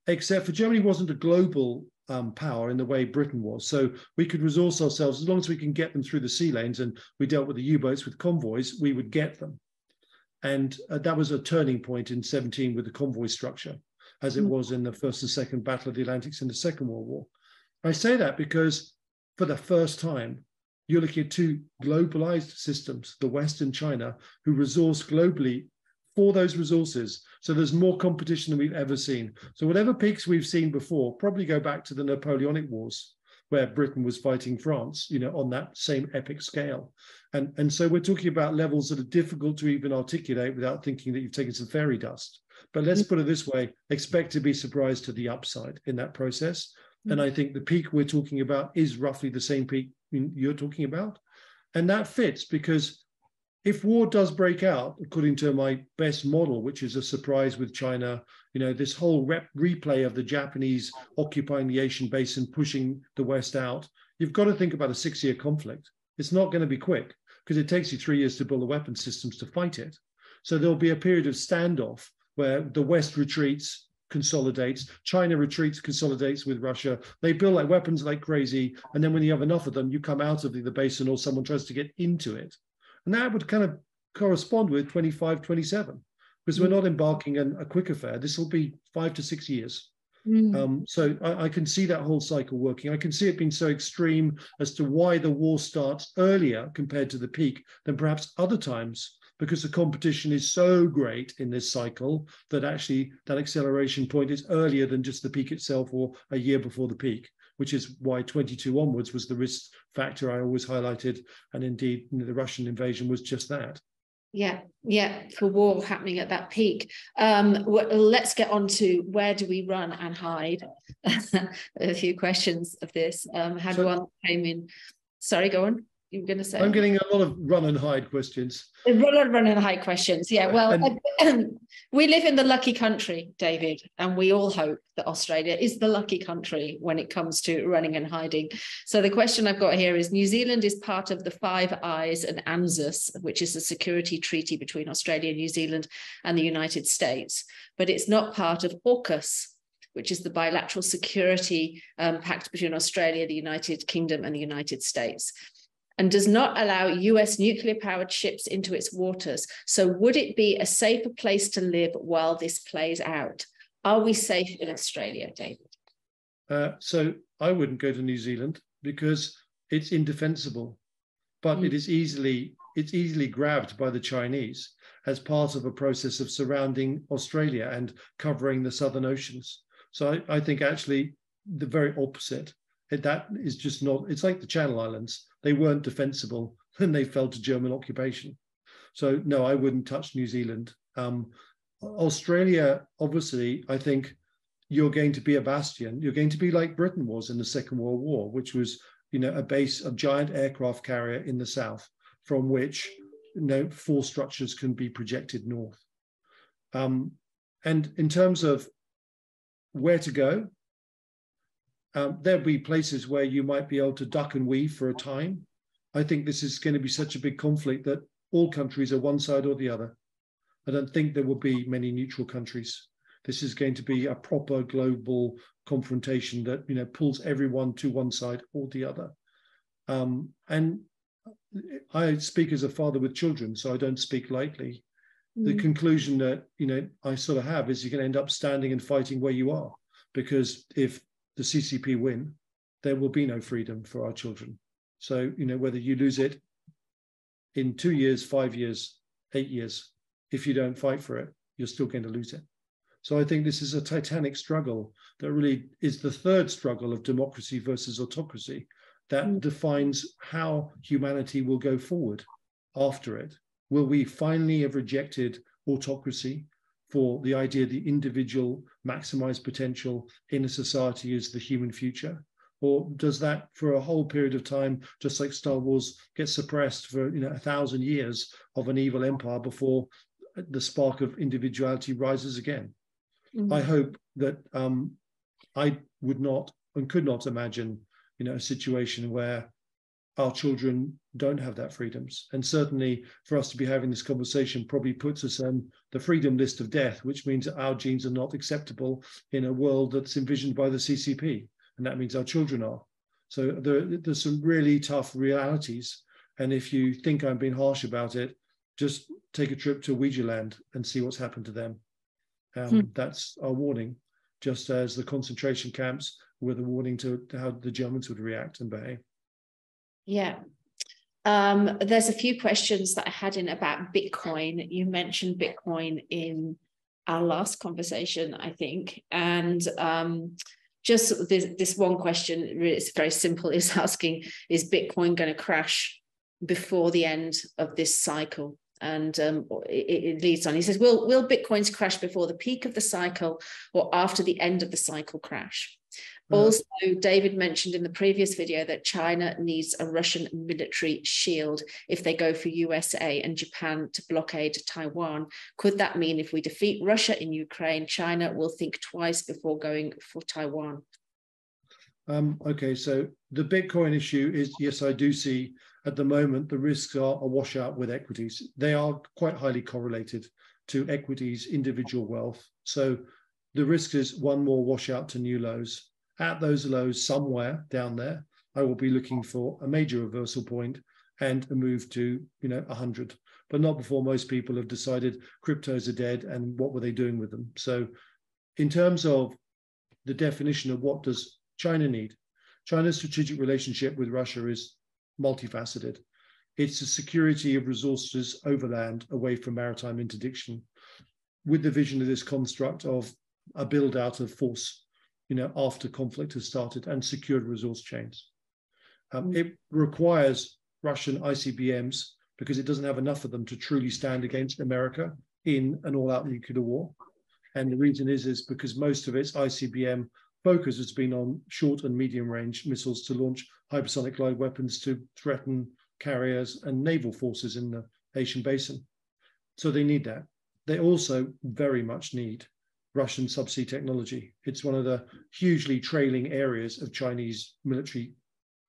except for Germany wasn't a global power in the way Britain was. So we could resource ourselves as long as we can get them through the sea lanes, and we dealt with the U-boats with convoys, we would get them. And that was a turning point in 17 with the convoy structure, as it was in the First and Second Battle of the Atlantics in the Second World War. I say that because for the first time, you're looking at 2 globalized systems, the West and China, who resource globally for those resources. So there's more competition than we've ever seen. So whatever peaks we've seen before probably go back to the Napoleonic Wars, where Britain was fighting France, on that same epic scale. And so we're talking about levels that are difficult to even articulate without thinking that you've taken some fairy dust. But let's put it this way, expect to be surprised to the upside in that process. And I think the peak we're talking about is roughly the same peak you're talking about. And that fits because if war does break out, according to my best model, which is a surprise with China, this whole replay of the Japanese occupying the Asian basin, pushing the West out, you've got to think about a 6-year conflict. It's not going to be quick because it takes you 3 years to build the weapon systems to fight it. So there'll be a period of standoff where the West retreats, consolidates, China retreats, consolidates with Russia. They build like weapons like crazy. And then when you have enough of them, you come out of the basin or someone tries to get into it. And that would kind of correspond with 25, 27, because we're not embarking on a quick affair. This will be 5 to 6 years. So I can see that whole cycle working. I can see it being so extreme as to why the war starts earlier compared to the peak than perhaps other times, because the competition is so great in this cycle that actually that acceleration point is earlier than just the peak itself or a year before the peak, which is why 22 onwards was the risk factor I always highlighted. And indeed, the Russian invasion was just that. Yeah, for war happening at that peak. Let's get on to where do we run and hide? A few questions of this. One came in. Sorry, go on. You were going to say? I'm getting a lot of run and hide questions. A lot of run and hide questions. Yeah, well, we live in the lucky country, David, and we all hope that Australia is the lucky country when it comes to running and hiding. So the question I've got here is, New Zealand is part of the Five Eyes and ANZUS, which is a security treaty between Australia, New Zealand, and the United States, but it's not part of AUKUS, which is the bilateral security pact between Australia, the United Kingdom, and the United States, and does not allow US nuclear-powered ships into its waters. So would it be a safer place to live while this plays out? Are we safe in Australia, David? So I wouldn't go to New Zealand because it's indefensible, but it is easily grabbed by the Chinese as part of a process of surrounding Australia and covering the southern oceans. So I think actually the very opposite. That is just not, it's like the Channel Islands. They weren't defensible and they fell to German occupation. So no, I wouldn't touch New Zealand. Australia, obviously, I think you're going to be a bastion. You're going to be like Britain was in the Second World War, which was, a base, a giant aircraft carrier in the south, from which, force structures can be projected north. And in terms of where to go, there'll be places where you might be able to duck and weave for a time. I think this is going to be such a big conflict that all countries are one side or the other. I don't think there will be many neutral countries. This is going to be a proper global confrontation that pulls everyone to one side or the other. And I speak as a father with children, so I don't speak lightly. The conclusion that I sort of have is you're going to end up standing and fighting where you are, because if the CCP win, there will be no freedom for our children. So whether you lose it in 2 years, 5 years, 8 years, if you don't fight for it, you're still going to lose it. So I think this is a titanic struggle that really is the third struggle of democracy versus autocracy that defines how humanity will go forward after it. Will we finally have rejected autocracy for the idea the individual maximized potential in a society is the human future? Or does that, for a whole period of time, just like Star Wars, get suppressed for 1,000 years of an evil empire before the spark of individuality rises again? I hope that I would not and could not imagine, a situation where our children don't have that freedoms. And certainly for us to be having this conversation probably puts us on the freedom list of death, which means that our genes are not acceptable in a world that's envisioned by the CCP. And that means our children are. So there's some really tough realities. And if you think I'm being harsh about it, just take a trip to Ouija land and see what's happened to them. That's our warning, just as the concentration camps were the warning to how the Germans would react and behave. Yeah. There's a few questions that I had in about Bitcoin. You mentioned Bitcoin in our last conversation, I think. And just this one question, it's very simple, is asking, is Bitcoin going to crash before the end of this cycle? And it leads on. He says, will Bitcoins crash before the peak of the cycle or after the end of the cycle crash? Also, David mentioned in the previous video that China needs a Russian military shield if they go for USA and Japan to blockade Taiwan. Could that mean if we defeat Russia in Ukraine, China will think twice before going for Taiwan? Okay, so the Bitcoin issue is, yes, I do see at the moment the risks are a washout with equities. They are quite highly correlated to equities, individual wealth. So the risk is one more washout to new lows. At those lows, somewhere down there, I will be looking for a major reversal point and a move to 100, but not before most people have decided cryptos are dead and what were they doing with them. So in terms of the definition of what does China need, China's strategic relationship with Russia is multifaceted. It's the security of resources overland away from maritime interdiction, with the vision of this construct of a build out of force after conflict has started and secured resource chains. It requires Russian ICBMs because it doesn't have enough of them to truly stand against America in an all-out nuclear war. And the reason is because most of its ICBM focus has been on short and medium range missiles to launch hypersonic glide weapons to threaten carriers and naval forces in the Asian basin. So they need that. They also very much need Russian subsea technology. It's one of the hugely trailing areas of Chinese military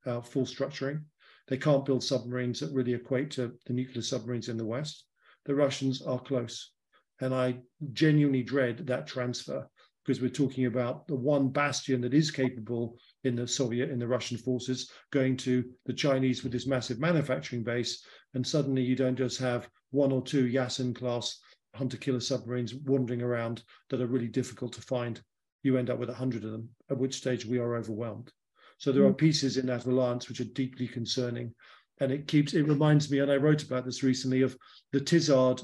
force structuring. They can't build submarines that really equate to the nuclear submarines in the West. The Russians are close. And I genuinely dread that transfer, because we're talking about the one bastion that is capable in the Russian forces going to the Chinese with this massive manufacturing base. And suddenly you don't just have one or two Yasin class hunter-killer submarines wandering around that are really difficult to find. You end up with 100 of them, at which stage we are overwhelmed. So there are pieces in that alliance which are deeply concerning. And it reminds me, and I wrote about this recently, of the Tizard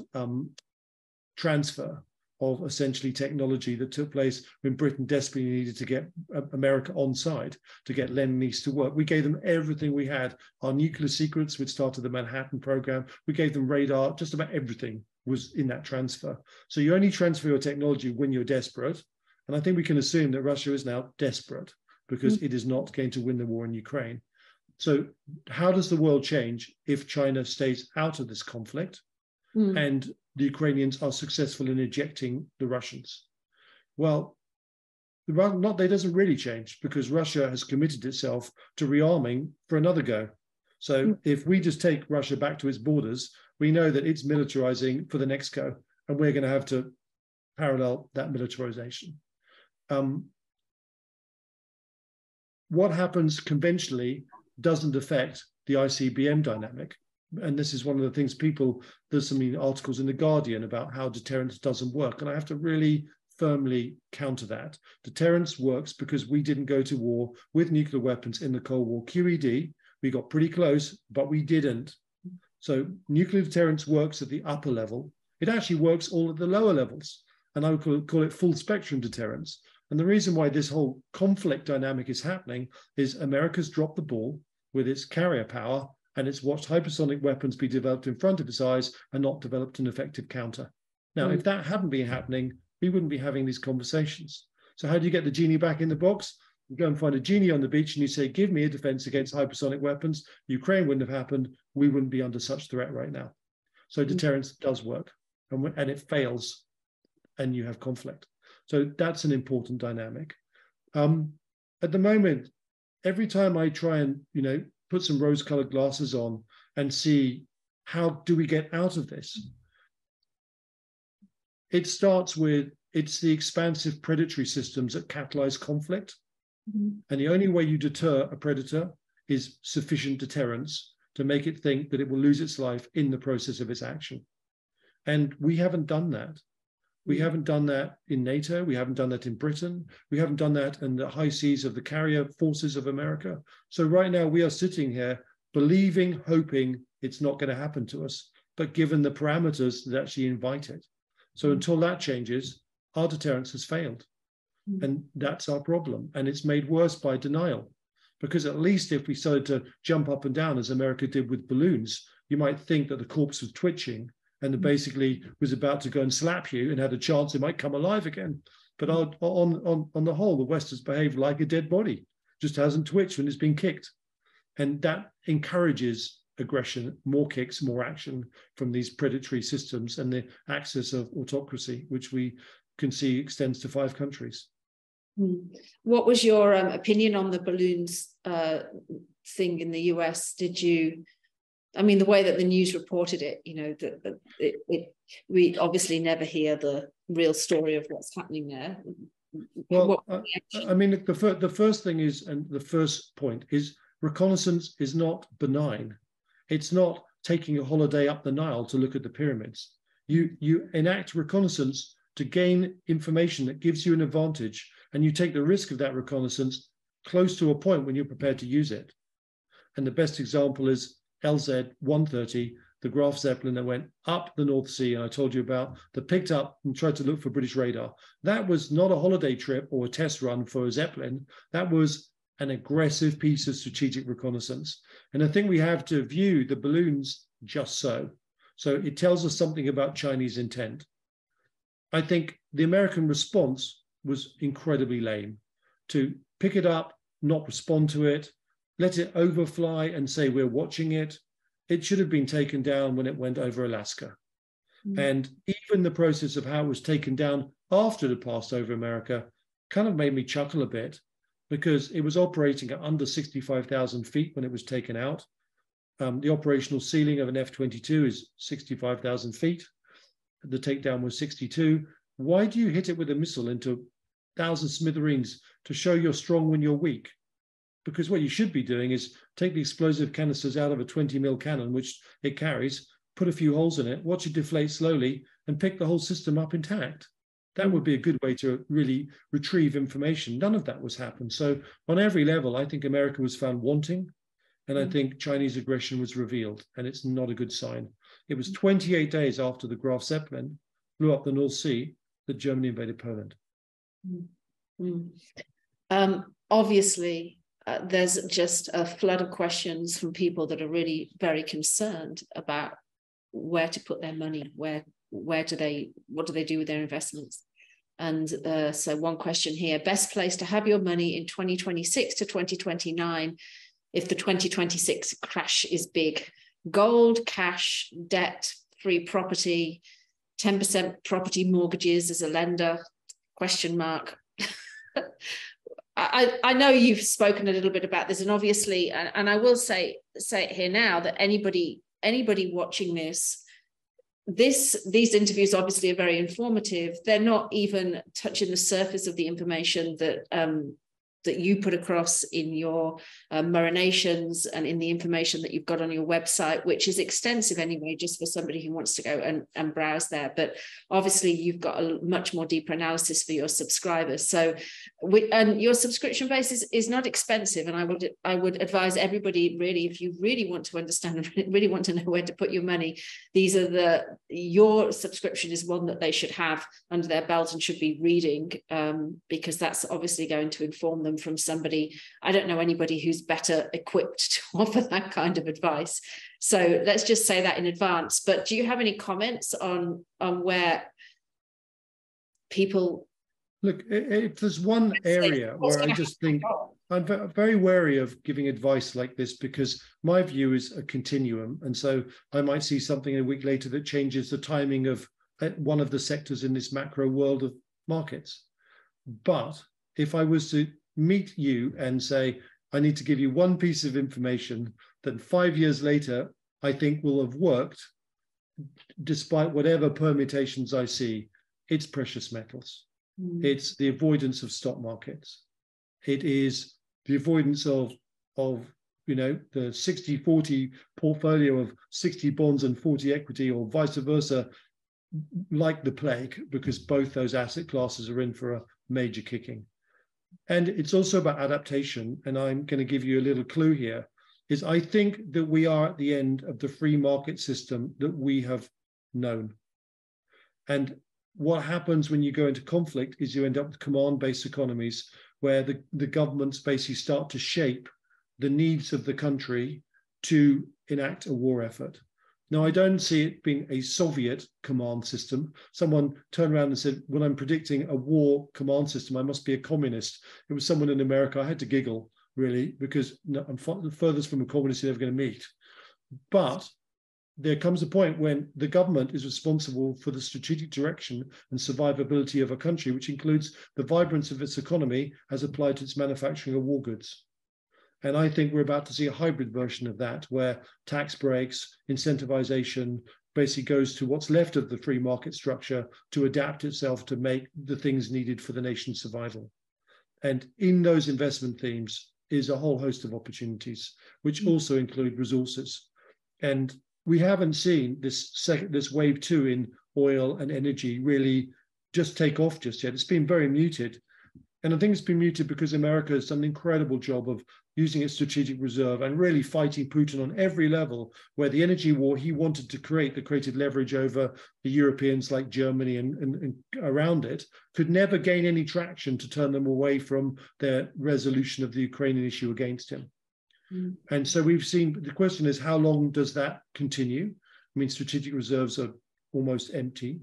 transfer of essentially technology that took place when Britain desperately needed to get America on side to get Lend-Lease to work. We gave them everything we had, our nuclear secrets, which started the Manhattan program. We gave them radar, just about everything. was in that transfer. So you only transfer your technology when you're desperate. And I think we can assume that Russia is now desperate because it is not going to win the war in Ukraine. So how does the world change if China stays out of this conflict and the Ukrainians are successful in ejecting the Russians? Well, that doesn't really change because Russia has committed itself to rearming for another go. So if we just take Russia back to its borders, we know that it's militarizing for the next go, and we're going to have to parallel that militarization. What happens conventionally doesn't affect the ICBM dynamic. And this is one of the things there's some articles in The Guardian about how deterrence doesn't work. And I have to really firmly counter that. Deterrence works because we didn't go to war with nuclear weapons in the Cold War. QED, we got pretty close, but we didn't. So nuclear deterrence works at the upper level. It actually works all at the lower levels. And I would call it full spectrum deterrence. And the reason why this whole conflict dynamic is happening is America's dropped the ball with its carrier power, and it's watched hypersonic weapons be developed in front of its eyes and not developed an effective counter. Now, if that hadn't been happening, we wouldn't be having these conversations. So how do you get the genie back in the box? You go and find a genie on the beach and you say, give me a defense against hypersonic weapons. Ukraine wouldn't have happened. We wouldn't be under such threat right now. So deterrence does work, and it fails, and you have conflict. So that's an important dynamic. At the moment, every time I try and put some rose-colored glasses on and see how do we get out of this, it starts with it's the expansive predatory systems that catalyze conflict. And the only way you deter a predator is sufficient deterrence to make it think that it will lose its life in the process of its action. And we haven't done that. We haven't done that in NATO. We haven't done that in Britain. We haven't done that in the high seas of the carrier forces of America. So right now we are sitting here believing, hoping it's not going to happen to us, but given the parameters that actually invite it. So until that changes, our deterrence has failed. And that's our problem. And it's made worse by denial. Because at least if we started to jump up and down, as America did with balloons, you might think that the corpse was twitching and it basically was about to go and slap you and had a chance it might come alive again. But on the whole, the West has behaved like a dead body, just hasn't twitched when it's been kicked. And that encourages aggression, more kicks, more action from these predatory systems and the axis of autocracy, which we can see extends to 5 countries. What was your opinion on the balloons thing in the US? The way that the news reported it, we obviously never hear the real story of what's happening there. Well, the first thing is, and the first point is, reconnaissance is not benign. It's not taking a holiday up the Nile to look at the pyramids. You enact reconnaissance to gain information that gives you an advantage, and you take the risk of that reconnaissance close to a point when you're prepared to use it. And the best example is LZ-130, the Graf Zeppelin that went up the North Sea, and I told you about, that picked up and tried to look for British radar. That was not a holiday trip or a test run for a Zeppelin. That was an aggressive piece of strategic reconnaissance. And I think we have to view the balloons just so. So it tells us something about Chinese intent. I think the American response was incredibly lame. To pick it up, not respond to it, let it overfly and say we're watching it. It should have been taken down when it went over Alaska. And even the process of how it was taken down after it had passed over America kind of made me chuckle a bit, because it was operating at under 65,000 feet when it was taken out. The operational ceiling of an F-22 is 65,000 feet. The takedown was 62. Why do you hit it with a missile into 1,000 smithereens to show you're strong when you're weak? Because what you should be doing is take the explosive canisters out of a 20 mil cannon, which it carries, put a few holes in it, watch it deflate slowly, and pick the whole system up intact. That would be a good way to really retrieve information. None of that was happened. So on every level, I think America was found wanting, and I think Chinese aggression was revealed, and it's not a good sign. It was 28 days after the Graf Zeppelin blew up the North Sea that Germany invaded Poland. Obviously, there's just a flood of questions from people that are really very concerned about where to put their money, where what do they do with their investments? And so one question here, best place to have your money in 2026 to 2029 if the 2026 crash is big? Gold, cash, debt, free property, 10% property mortgages as a lender, question mark. I know you've spoken a little bit about this, and obviously, and I will say it here now, that anybody watching these interviews obviously are very informative. They're not even touching the surface of the information that you put across in your Murrinations and in the information that you've got on your website, which is extensive anyway, just for somebody who wants to go and browse there. But obviously you've got a much more deeper analysis for your subscribers. So and your subscription base is not expensive. And I would advise everybody, really, if you really want to understand and really want to know where to put your money, your subscription is one that they should have under their belt and should be reading, because that's obviously going to inform them from somebody. I don't know anybody who's better equipped to offer that kind of advice. So let's just say that in advance. But do you have any comments on where people... Look, if there's one area where I just think I'm very wary of giving advice like this, because my view is a continuum. And so I might see something a week later that changes the timing of one of the sectors in this macro world of markets. But if I was to meet you and say, I need to give you one piece of information that 5 years later I think will have worked, despite whatever permutations I see, it's precious metals. It's the avoidance of stock markets. It is the avoidance of the 60-40 portfolio of 60 bonds and 40 equity, or vice versa, like the plague, because both those asset classes are in for a major kicking. And it's also about adaptation. And I'm going to give you a little clue here, is I think that we are at the end of the free market system that we have known. And what happens when you go into conflict is you end up with command-based economies where the governments basically start to shape the needs of the country to enact a war effort. Now, I don't see it being a Soviet command system. Someone turned around and said, when I'm predicting a war command system, I must be a communist. It was someone in America. I had to giggle, really, because I'm the furthest from a communist you're ever going to meet. But there comes a point when the government is responsible for the strategic direction and survivability of a country, which includes the vibrance of its economy as applied to its manufacturing of war goods. And I think we're about to see a hybrid version of that, where tax breaks, incentivization basically goes to what's left of the free market structure to adapt itself to make the things needed for the nation's survival. And in those investment themes is a whole host of opportunities, which also include resources. And we haven't seen this wave 2 in oil and energy really just take off just yet. It's been very muted. And I think it's been muted because America has done an incredible job of using its strategic reserve and really fighting Putin on every level, where the energy war he wanted to create, that created leverage over the Europeans like Germany and around it, could never gain any traction to turn them away from their resolution of the Ukrainian issue against him. And so we've seen, the question is, how long does that continue? I mean, strategic reserves are almost empty.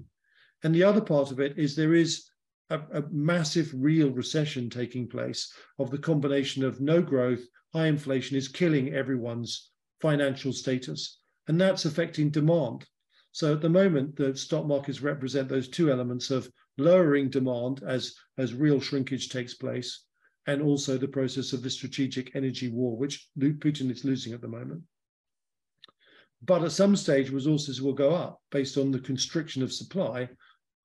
And the other part of it is there is a massive real recession taking place, of the combination of no growth, high inflation is killing everyone's financial status. And that's affecting demand. So at the moment, the stock markets represent those two elements of lowering demand as real shrinkage takes place, and also the process of the strategic energy war, which Putin is losing at the moment. But at some stage, resources will go up based on the constriction of supply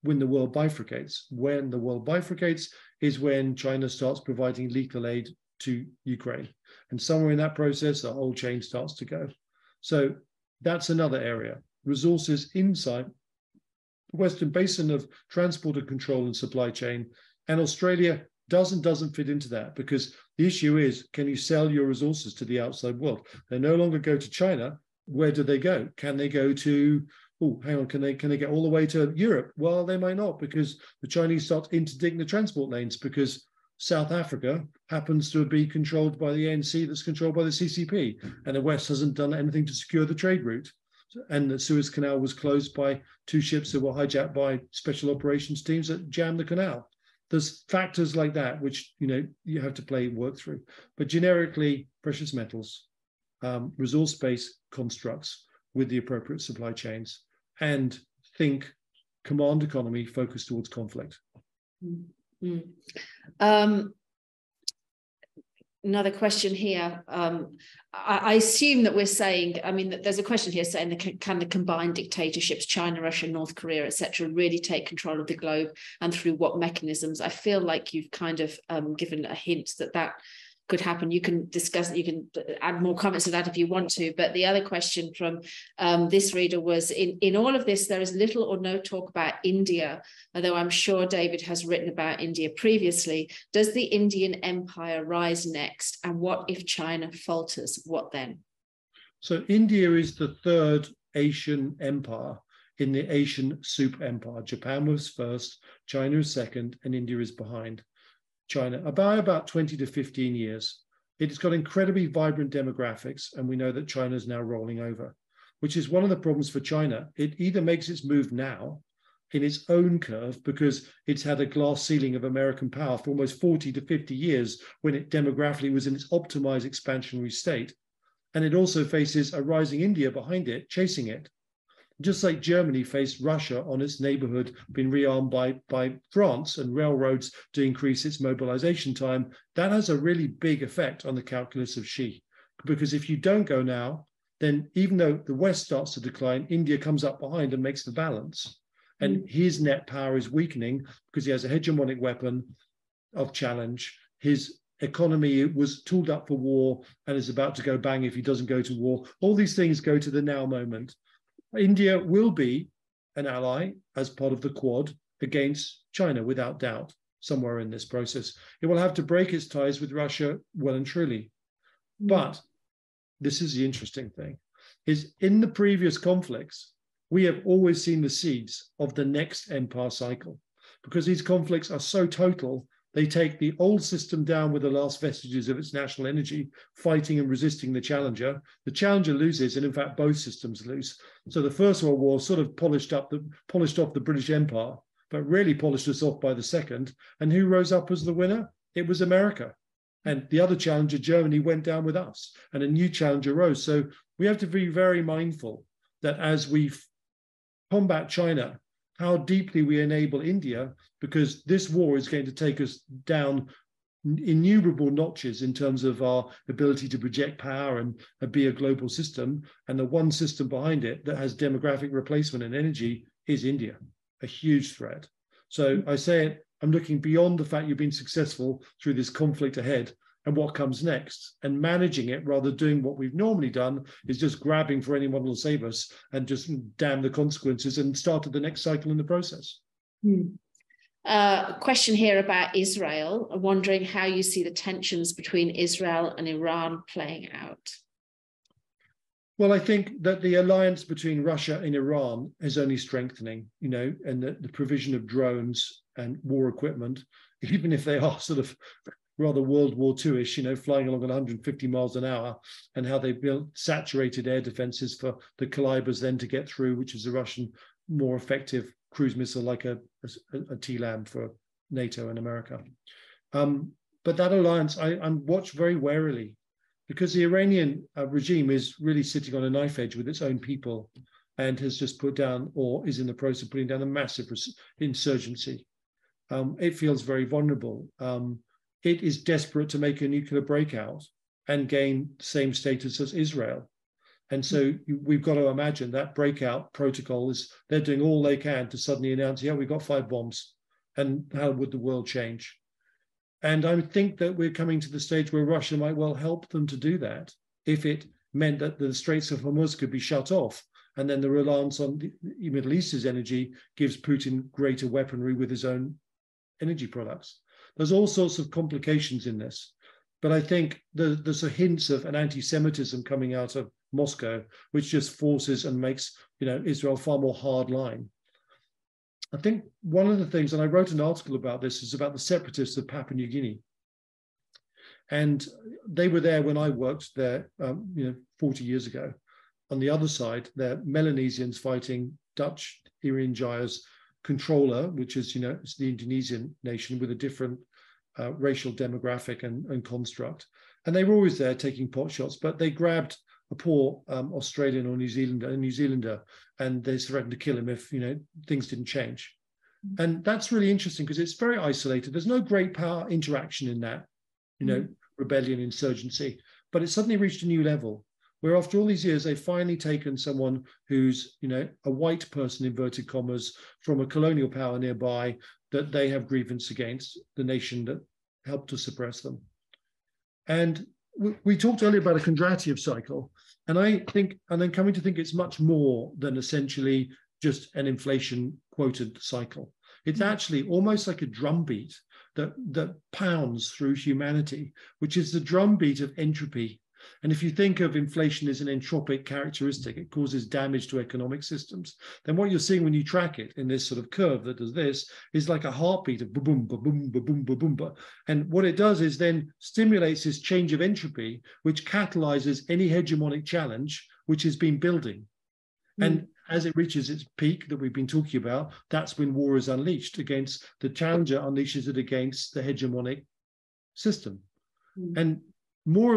when the world bifurcates. When the world bifurcates is when China starts providing lethal aid to Ukraine. And somewhere in that process, the whole chain starts to go. So that's another area. Resources inside the Western basin of transport and control and supply chain. And Australia doesn't fit into that, because the issue is, can you sell your resources to the outside world? They no longer go to China. Where do they go? Can they go to, can they get all the way to Europe? Well, they might not, because the Chinese start interdicting the transport lanes, because South Africa happens to be controlled by the ANC that's controlled by the CCP, and the West hasn't done anything to secure the trade route. and the Suez Canal was closed by 2 ships that were hijacked by special operations teams that jammed the canal. There's factors like that which you have to work through. But generically, precious metals, resource-based constructs with the appropriate supply chains, and think command economy focused towards conflict. Another question here. I assume that we're saying, that there's a question here saying that can the combined dictatorships, China, Russia, North Korea, etc., really take control of the globe, and through what mechanisms? I feel like you've kind of given a hint that could happen. You can discuss it, you can add more comments to that if you want to. But the other question from this reader was, in all of this, there is little or no talk about India, although I'm sure David has written about India previously. Does the Indian empire rise next? And what if China falters? What then? So India is the 3rd Asian empire in the Asian super empire. Japan was first, China is second, and India is behind China by about 20 to 15 years. It's got incredibly vibrant demographics, and we know that China is now rolling over, which is one of the problems for China. It either makes its move now in its own curve, because it's had a glass ceiling of American power for almost 40 to 50 years when it demographically was in its optimized expansionary state. And it also faces a rising India behind it, chasing it. Just like Germany faced Russia on its neighborhood, being rearmed by France and railroads to increase its mobilization time, that has a really big effect on the calculus of Xi. Because if you don't go now, then even though the West starts to decline, India comes up behind and makes the balance. And his net power is weakening because he has a hegemonic weapon of challenge. His economy was tooled up for war and is about to go bang if he doesn't go to war. All these things go to the now moment. India will be an ally as part of the Quad against China, without doubt, somewhere in this process. It will have to break its ties with Russia well and truly. But this is the interesting thing, is in the previous conflicts, we have always seen the seeds of the next empire cycle, because these conflicts are so total. They take the old system down with the last vestiges of its national energy, fighting and resisting the challenger. The challenger loses, and in fact, both systems lose. So the First World War sort of polished off the British Empire, but really polished us off by the second. And who rose up as the winner? It was America. And the other challenger, Germany, went down with us, and a new challenger rose. So we have to be very mindful that as we combat China, how deeply we enable India, because this war is going to take us down innumerable notches in terms of our ability to project power and be a global system. And the one system behind it that has demographic replacement and energy is India, a huge threat. So I say it, I'm looking beyond the fact you've been successful through this conflict ahead and what comes next, and managing it rather than doing what we've normally done, is just grabbing for anyone who'll save us and just damn the consequences and start at the next cycle in the process. A question here about Israel, wondering how you see the tensions between Israel and Iran playing out. Well, I think that the alliance between Russia and Iran is only strengthening, and the provision of drones and war equipment, even if they are sort of rather World War II-ish, flying along at 150 miles an hour, and how they built saturated air defenses for the Kalibers then to get through, which is a Russian more effective cruise missile like a TLAM for NATO and America. But that alliance, I'm watched very warily, because the Iranian regime is really sitting on a knife edge with its own people, and has just put down, or is in the process of putting down, a massive insurgency. It feels very vulnerable. It is desperate to make a nuclear breakout and gain the same status as Israel. And so we've got to imagine that breakout protocol is, they're doing all they can to suddenly announce, yeah, we've got 5 bombs. And how would the world change? And I think that we're coming to the stage where Russia might well help them to do that, if it meant that the Straits of Hormuz could be shut off. And then the reliance on the Middle East's energy gives Putin greater weaponry with his own energy products. There's all sorts of complications in this. But I think there's a hints of an anti-Semitism coming out of Moscow, which just forces and makes Israel far more hard line. I think one of the things, and I wrote an article about this, is about the separatists of Papua New Guinea. And they were there when I worked there, 40 years ago. on the other side, they're Melanesians fighting Dutch Irian controller, which is, it's the Indonesian nation with a different racial demographic and construct. And they were always there taking pot shots, but they grabbed a poor Australian or New Zealander, and they threatened to kill him if, things didn't change. And that's really interesting because it's very isolated. There's no great power interaction in that, rebellion, insurgency, but it suddenly reached a new level where after all these years, they've finally taken someone who's, a white person, inverted commas, from a colonial power nearby that they have grievance against, the nation that helped to suppress them. And we talked earlier about a Kondratiev cycle, and then coming to think it's much more than essentially just an inflation quoted cycle. It's actually almost like a drumbeat that pounds through humanity, which is the drumbeat of entropy. And if you think of inflation as an entropic characteristic, it causes damage to economic systems. Then what you're seeing when you track it in this sort of curve that does this is like a heartbeat of boom, boom, boom, boom, boom. And what it does is then stimulates this change of entropy, which catalyzes any hegemonic challenge which has been building. And as it reaches its peak that we've been talking about, that's when war is unleashed against the challenger, unleashes it against the hegemonic system. And more,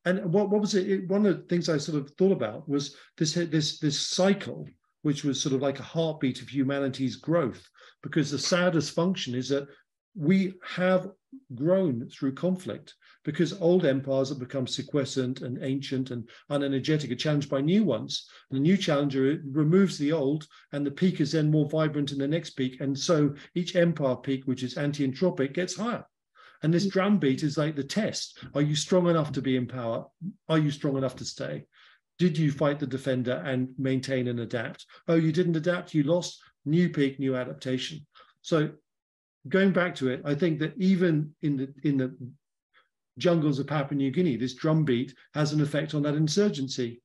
and what was it? One of the things I sort of thought about was this cycle, which was sort of like a heartbeat of humanity's growth, because the saddest function is that we have grown through conflict, because old empires have become sequescent and ancient and unenergetic are challenged by new ones. And the new challenger removes the old, and the peak is then more vibrant in the next peak. And so each empire peak, which is anti-entropic, gets higher. And this drumbeat is like the test. Are you strong enough to be in power? Are you strong enough to stay? Did you fight the defender and maintain and adapt? Oh, you didn't adapt, you lost. New peak, new adaptation. So going back to it, I think that even in the jungles of Papua New Guinea, this drumbeat has an effect on that insurgency,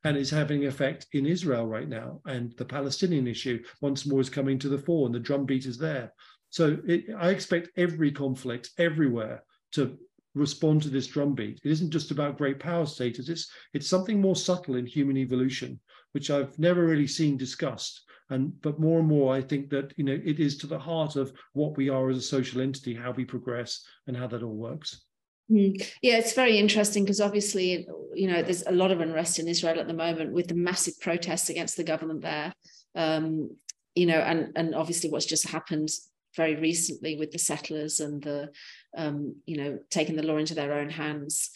and is having an effect in Israel right now. And the Palestinian issue once more is coming to the fore, and the drumbeat is there. So I expect every conflict everywhere to respond to this drumbeat. It isn't just about great power status. It's something more subtle in human evolution, which I've never really seen discussed. But more and more, I think that it is to the heart of what we are as a social entity, how we progress, and how that all works. Yeah, it's very interesting because obviously, there's a lot of unrest in Israel at the moment with the massive protests against the government there. And obviously what's just happened very recently with the settlers and the, taking the law into their own hands.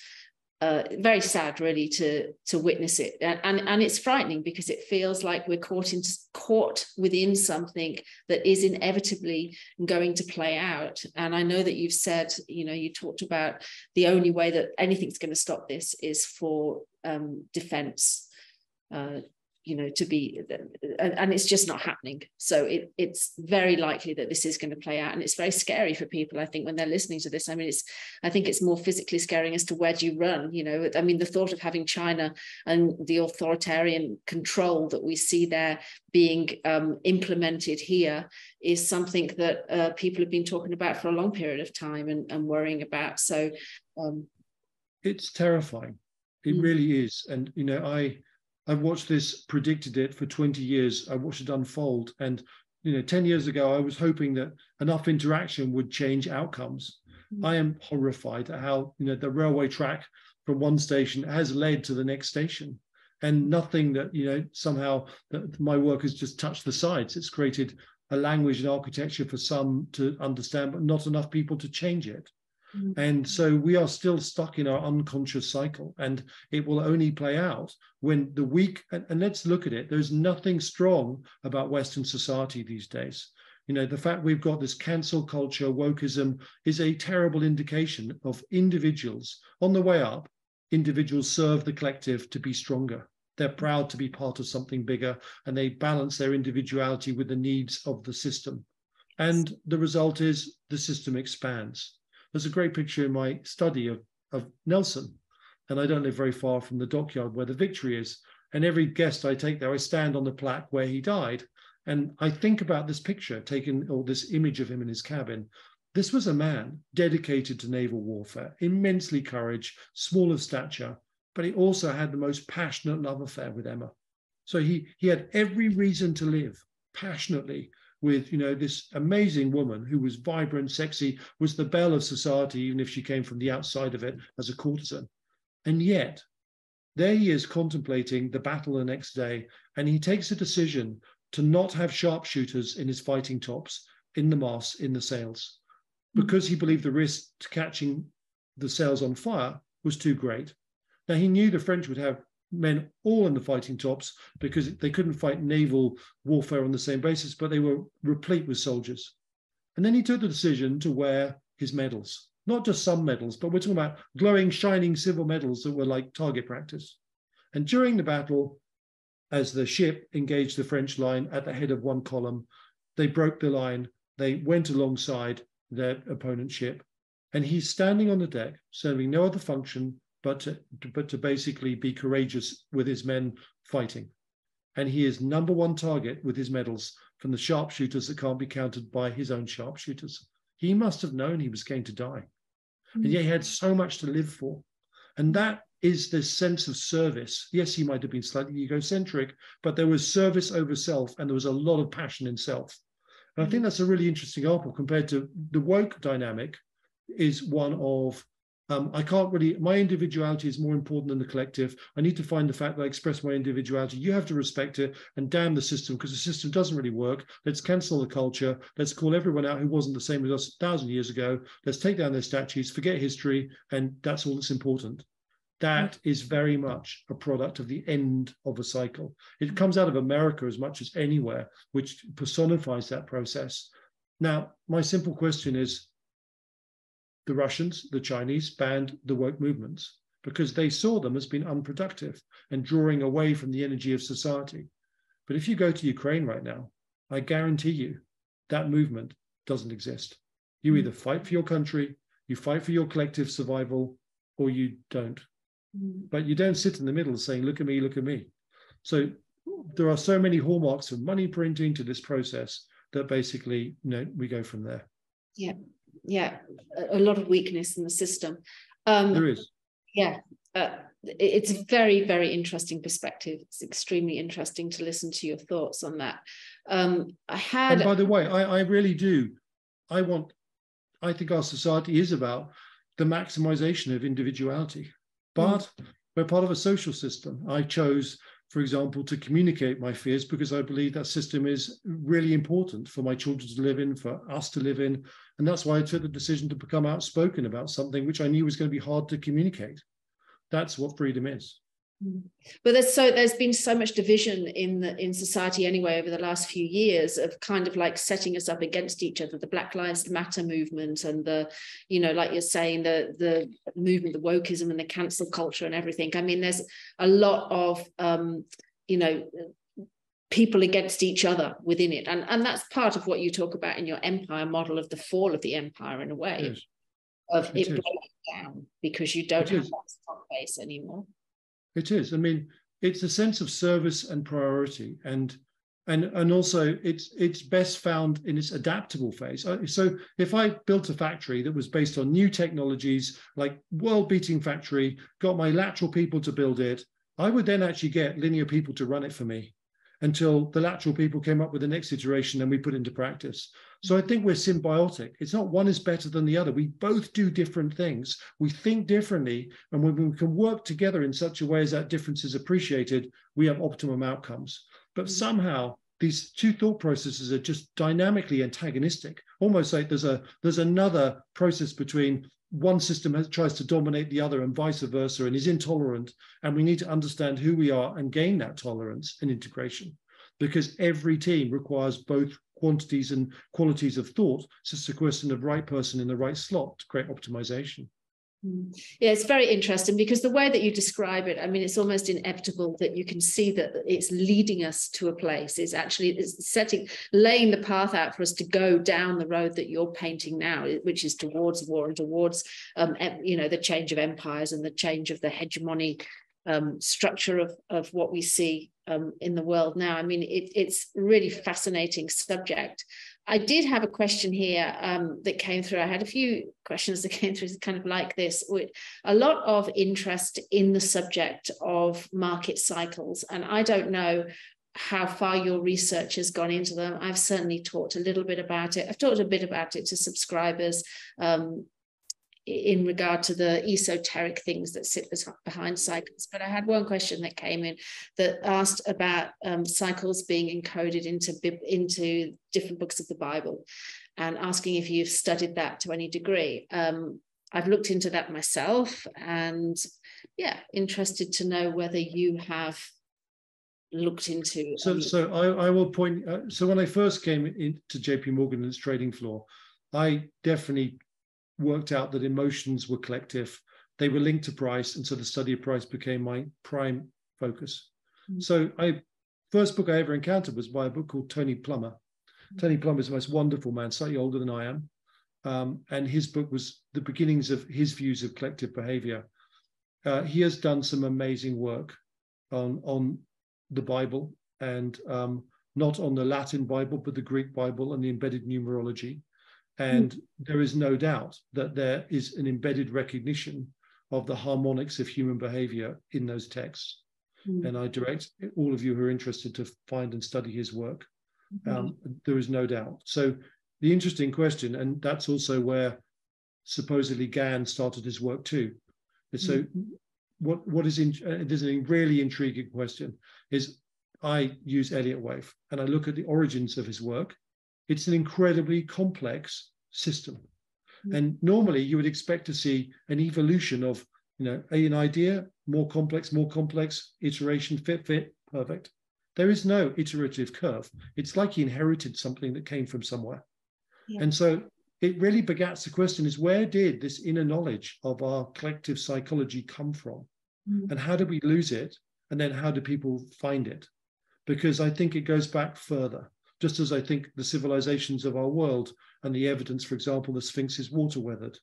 Very sad, really, to witness it, and it's frightening because it feels like we're caught within something that is inevitably going to play out. And I know that you've said, you talked about the only way that anything's going to stop this is for defense. To be, and it's just not happening. So it's very likely that this is going to play out, and it's very scary for people, I think, when they're listening to this. I mean, I think it's more physically scaring as to where do you run. I mean, the thought of having China and the authoritarian control that we see there being implemented here is something that people have been talking about for a long period of time and worrying about. So it's terrifying. It really is. And I've watched this, predicted it for 20 years. I watched it unfold. And, 10 years ago, I was hoping that enough interaction would change outcomes. I am horrified at how, the railway track from one station has led to the next station. And nothing that, somehow that my work has just touched the sides. It's created a language and architecture for some to understand, but not enough people to change it. And so we are still stuck in our unconscious cycle, and it will only play out when the weak, and let's look at it, there's nothing strong about Western society these days. The fact we've got this cancel culture, wokeism, is a terrible indication of individuals on the way up. Individuals serve the collective to be stronger. They're proud to be part of something bigger, and they balance their individuality with the needs of the system. And the result is the system expands. There's a great picture in my study of Nelson, and I don't live very far from the dockyard where the Victory is. And every guest I take there, I stand on the plaque where he died. And I think about this picture taken, or this image of him in his cabin. This was a man dedicated to naval warfare, immensely courage, small of stature, but he also had the most passionate love affair with Emma. So he had every reason to live passionately with, this amazing woman who was vibrant, sexy, was the belle of society, even if she came from the outside of it as a courtesan. And yet, there he is contemplating the battle the next day, and he takes a decision to not have sharpshooters in his fighting tops, in the masts, in the sails, because he believed the risk to catching the sails on fire was too great. Now, he knew the French would have men all in the fighting tops because they couldn't fight naval warfare on the same basis, but they were replete with soldiers. And then he took the decision to wear his medals, not just some medals, but we're talking about glowing, shining silver medals that were like target practice. And during the battle, as the ship engaged the French line at the head of one column, they broke the line, they went alongside their opponent's ship, and he's standing on the deck, serving no other function but to basically be courageous with his men fighting. And he is number one target with his medals from the sharpshooters that can't be countered by his own sharpshooters. He must have known he was going to die. And yet he had so much to live for. And that is this sense of service. Yes, he might have been slightly egocentric, but there was service over self, and there was a lot of passion in self. And I think that's a really interesting example compared to the woke dynamic is one of, my individuality is more important than the collective. I need to find the fact that I express my individuality. You have to respect it and damn the system because the system doesn't really work. Let's cancel the culture. Let's call everyone out who wasn't the same as us 1,000 years ago. Let's take down their statues, forget history, and that's all that's important. That is very much a product of the end of a cycle. It comes out of America as much as anywhere, which personifies that process. Now, my simple question is, the Russians, the Chinese banned the woke movements because they saw them as being unproductive and drawing away from the energy of society. But if you go to Ukraine right now, I guarantee you that movement doesn't exist. You either fight for your country, you fight for your collective survival, or you don't. But you don't sit in the middle saying, look at me, look at me. So there are so many hallmarks from money printing to this process that basically, we go from there. Yeah, a lot of weakness in the system. There is. Yeah, it's a very, very interesting perspective. It's extremely interesting to listen to your thoughts on that. And by the way, I really do. I think our society is about the maximization of individuality, but we're part of a social system. I chose, for example, to communicate my fears because I believe that system is really important for my children to live in, for us to live in. And that's why I took the decision to become outspoken about something which I knew was going to be hard to communicate. That's what freedom is. But there's been so much division in society anyway over the last few years of kind of like setting us up against each other, the Black Lives Matter movement and the, like you're saying, the movement, the wokeism and the cancel culture and everything. I mean, there's a lot of, people against each other within it. And that's part of what you talk about in your empire model of the fall of the empire in a way, of it breaking down because you don't have that stock base anymore. It is. I mean, it's a sense of service and priority, and also it's best found in its adaptable phase. So if I built a factory that was based on new technologies, like world-beating factory, got my lateral people to build it, I would then actually get linear people to run it for me until the lateral people came up with the next iteration and we put into practice. So I think we're symbiotic. It's not one is better than the other. We both do different things. We think differently. And when we can work together in such a way as that difference is appreciated, we have optimum outcomes. But somehow these two thought processes are just dynamically antagonistic, almost like there's another process between one system tries to dominate the other and vice versa and is intolerant. And we need to understand who we are and gain that tolerance and integration, because every team requires both quantities and qualities of thought. It's just a question of right person in the right slot to create optimization. Yeah, it's very interesting because the way that you describe it, I mean, it's almost inevitable that you can see that it's leading us to a place. It's laying the path out for us to go down the road that you're painting now, which is towards war and towards, the change of empires and the change of the hegemony structure of what we see in the world now. I mean, it's really fascinating subject. I did have a question here that came through. I had a few questions that came through kind of like this, with a lot of interest in the subject of market cycles. And I don't know how far your research has gone into them. I've certainly talked a little bit about it. I've talked a bit about it to subscribers in regard to the esoteric things that sit behind cycles. But I had one question that came in that asked about cycles being encoded into different books of the Bible, and asking if you've studied that to any degree. I've looked into that myself, and yeah, interested to know whether you have looked into. So I will point. So when I first came into JP Morgan and its trading floor, I definitely worked out that emotions were collective. They were linked to price, and so the study of price became my prime focus. Mm-hmm. So first book I ever encountered was by a book called Tony Plummer. Mm-hmm. Tony Plummer is the most wonderful man, slightly older than I am, and his book was the beginnings of his views of collective behavior. He has done some amazing work on the Bible, and not on the Latin Bible, but the Greek Bible and the embedded numerology. And there is no doubt that there is an embedded recognition of the harmonics of human behavior in those texts. And I direct all of you who are interested to find and study his work. There is no doubt. So the interesting question, and that's also where supposedly Gann started his work too. So there's a really intriguing question, is I use Elliott wave and I look at the origins of his work. It's an incredibly complex system. And normally you would expect to see an evolution of, an idea, more complex, iteration, fit, perfect. There is no iterative curve. It's like he inherited something that came from somewhere. Yeah. And so it really begats the question is, where did this inner knowledge of our collective psychology come from? And how did we lose it? And then how do people find it? Because I think it goes back further. Just as I think the civilizations of our world and the evidence, for example, the Sphinx is water weathered,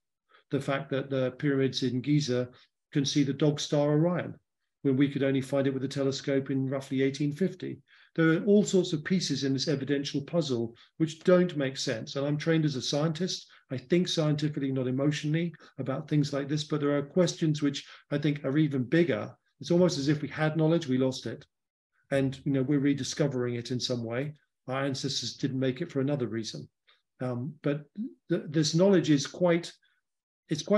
the fact that the pyramids in Giza can see the dog star Orion, when we could only find it with a telescope in roughly 1850. There are all sorts of pieces in this evidential puzzle which don't make sense. And I'm trained as a scientist. I think scientifically, not emotionally, about things like this, but there are questions which I think are even bigger. It's almost as if we had knowledge, we lost it. And we're rediscovering it in some way. Our ancestors didn't make it for another reason. But this knowledge is quite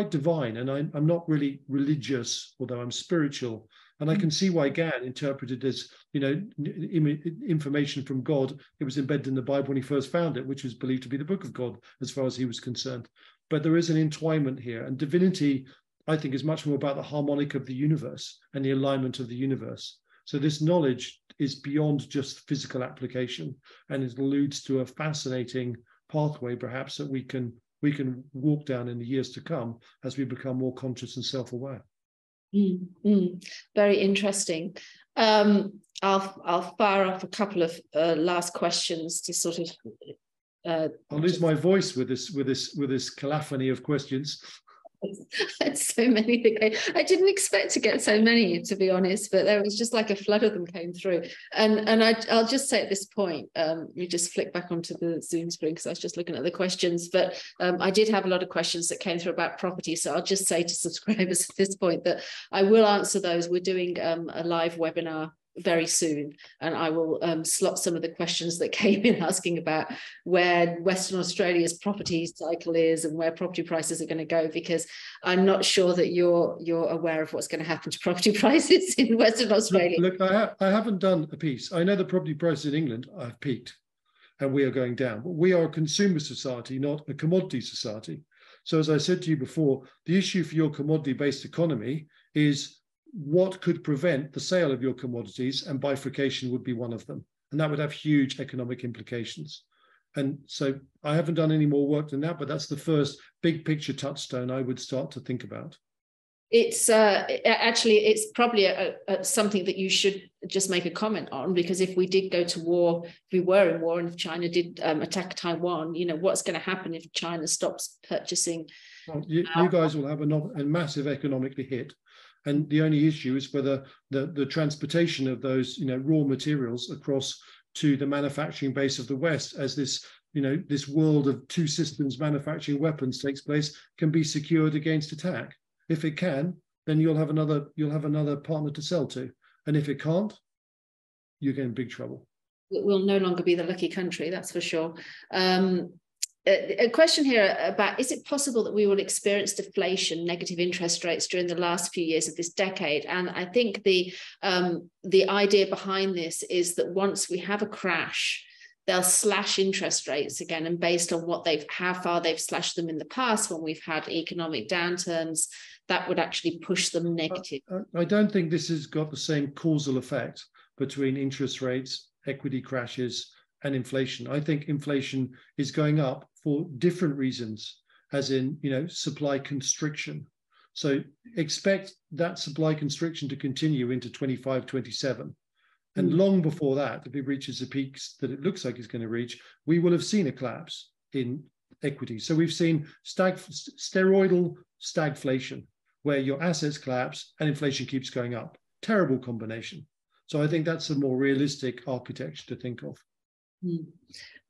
divine. And I'm not really religious, although I'm spiritual. And I can see why Gann interpreted as, information from God. It was embedded in the Bible when he first found it, which was believed to be the book of God, as far as he was concerned. But there is an entwinement here. And divinity, I think, is much more about the harmonic of the universe and the alignment of the universe. So this knowledge is beyond just physical application, and it alludes to a fascinating pathway, perhaps, that we can walk down in the years to come as we become more conscious and self-aware. Very interesting. I'll fire off a couple of last questions to sort of. I'll lose my voice with this cacophony of questions. I had so many. I didn't expect to get so many, to be honest, but there was just like a flood of them came through. And I'll just say at this point, we just flick back onto the Zoom screen because I was just looking at the questions. But I did have a lot of questions that came through about property. So I'll just say to subscribers at this point that I will answer those. We're doing a live webinar very soon, and I will slot some of the questions that came in asking about where Western Australia's property cycle is and where property prices are going to go, because I'm not sure that you're aware of what's going to happen to property prices in Western Australia. Look, I haven't done a piece. I know the property prices in England have peaked and we are going down, but we are a consumer society, not a commodity society. So as I said to you before, the issue for your commodity-based economy is what could prevent the sale of your commodities, and bifurcation would be one of them. And that would have huge economic implications. And so I haven't done any more work than that, but that's the first big picture touchstone I would start to think about. It's actually, it's probably something that you should just make a comment on, because if we did go to war, if we were in war and if China did attack Taiwan, what's going to happen if China stops purchasing? Well, you guys will have a massive economically hit. And the only issue is whether the transportation of those, raw materials across to the manufacturing base of the West, as this, this world of two systems manufacturing weapons takes place, can be secured against attack. If it can, then you'll have another partner to sell to. And if it can't, you're getting in big trouble. We'll no longer be the lucky country, that's for sure. A question here about, is it possible that we will experience deflation, negative interest rates during the last few years of this decade? And I think the idea behind this is that once we have a crash, they'll slash interest rates again, and based on how far they've slashed them in the past when we've had economic downturns, that would actually push them negative. I don't think this has got the same causal effect between interest rates, equity crashes, and inflation. I think inflation is going up for different reasons, as in, supply constriction. So expect that supply constriction to continue into 25, 27. And long before that, if it reaches the peaks that it looks like it's going to reach, we will have seen a collapse in equity. So we've seen steroidal stagflation, where your assets collapse and inflation keeps going up. Terrible combination. So I think that's a more realistic architecture to think of.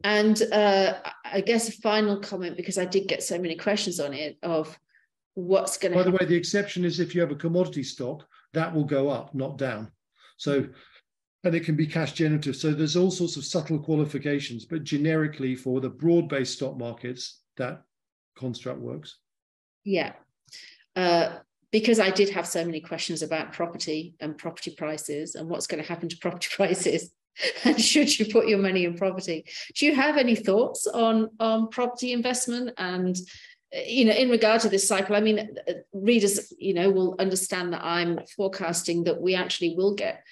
And I guess a final comment, because I did get so many questions on it, of what's going to happen. By the way, the exception is if you have a commodity stock, that will go up, not down. So, and it can be cash generative. So there's all sorts of subtle qualifications, but generically for the broad-based stock markets, that construct works. Yeah. Because I did have so many questions about property and property prices and what's going to happen to property prices. And should you put your money in property? Do you have any thoughts on property investment? And, in regard to this cycle, I mean, readers, will understand that I'm forecasting that we actually will get,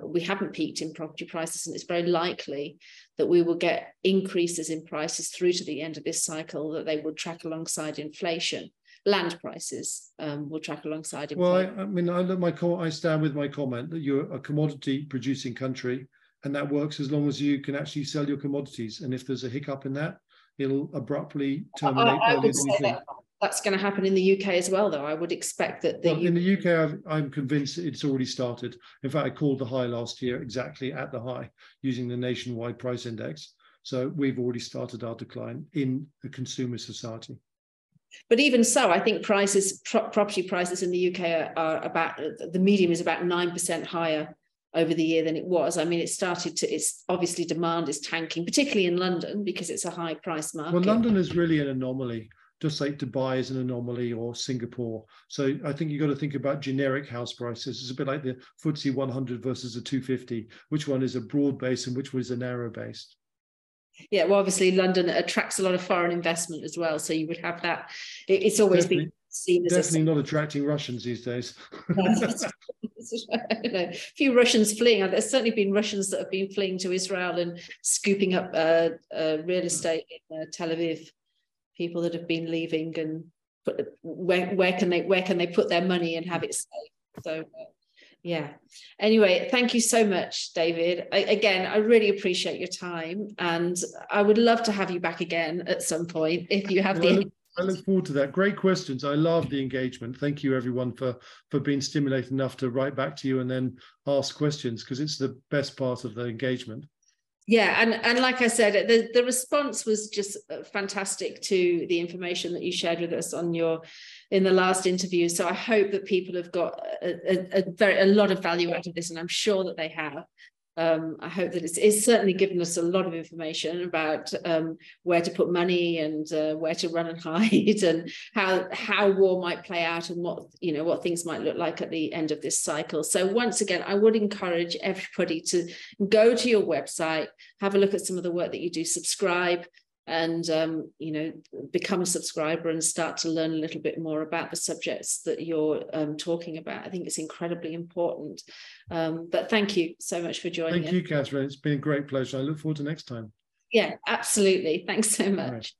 we haven't peaked in property prices, and it's very likely that we will get increases in prices through to the end of this cycle, that they would track alongside inflation. Land prices will track alongside inflation. Well, I stand with my comment that you're a commodity producing country, and that works as long as you can actually sell your commodities. And if there's a hiccup in that, it'll abruptly terminate. I would say that's going to happen in the UK as well, though. I would expect that in the UK, I'm convinced it's already started. In fact, I called the high last year exactly at the high using the nationwide price index. So we've already started our decline in a consumer society. But even so, I think property prices in the UK are about, the median is about 9% higher over the year than it was. I mean, it's obviously demand is tanking, particularly in London, because it's a high price market. Well, London is really an anomaly, just like Dubai is an anomaly, or Singapore. So I think you've got to think about generic house prices. It's a bit like the FTSE 100 versus the 250. Which one is a broad base and which one is a narrow base? Yeah, well, obviously London attracts a lot of foreign investment as well. So you would have that. It's always been seen as definitely not attracting Russians these days. A few Russians fleeing. There's certainly been Russians that have been fleeing to Israel and scooping up real estate in Tel Aviv. People that have been leaving, and where can they put their money and have it safe? So. Yeah. Anyway, thank you so much, David. Again, I really appreciate your time, and I would love to have you back again at some point if you have I look forward to that. Great questions. I love the engagement. Thank you, everyone, for being stimulated enough to write back to you and then ask questions, because it's the best part of the engagement. Yeah, and like I said, the response was just fantastic to the information that you shared with us in the last interview. So I hope that people have got a lot of value out of this, and I'm sure that they have. I hope that it's certainly given us a lot of information about where to put money and where to run and hide, and how war might play out, and what things might look like at the end of this cycle. So once again, I would encourage everybody to go to your website, have a look at some of the work that you do, subscribe, and become a subscriber and start to learn a little bit more about the subjects that you're talking about. I think it's incredibly important. But thank you so much for joining us. Thank you, Catherine. It's been a great pleasure. I look forward to next time. Yeah, absolutely. Thanks so much.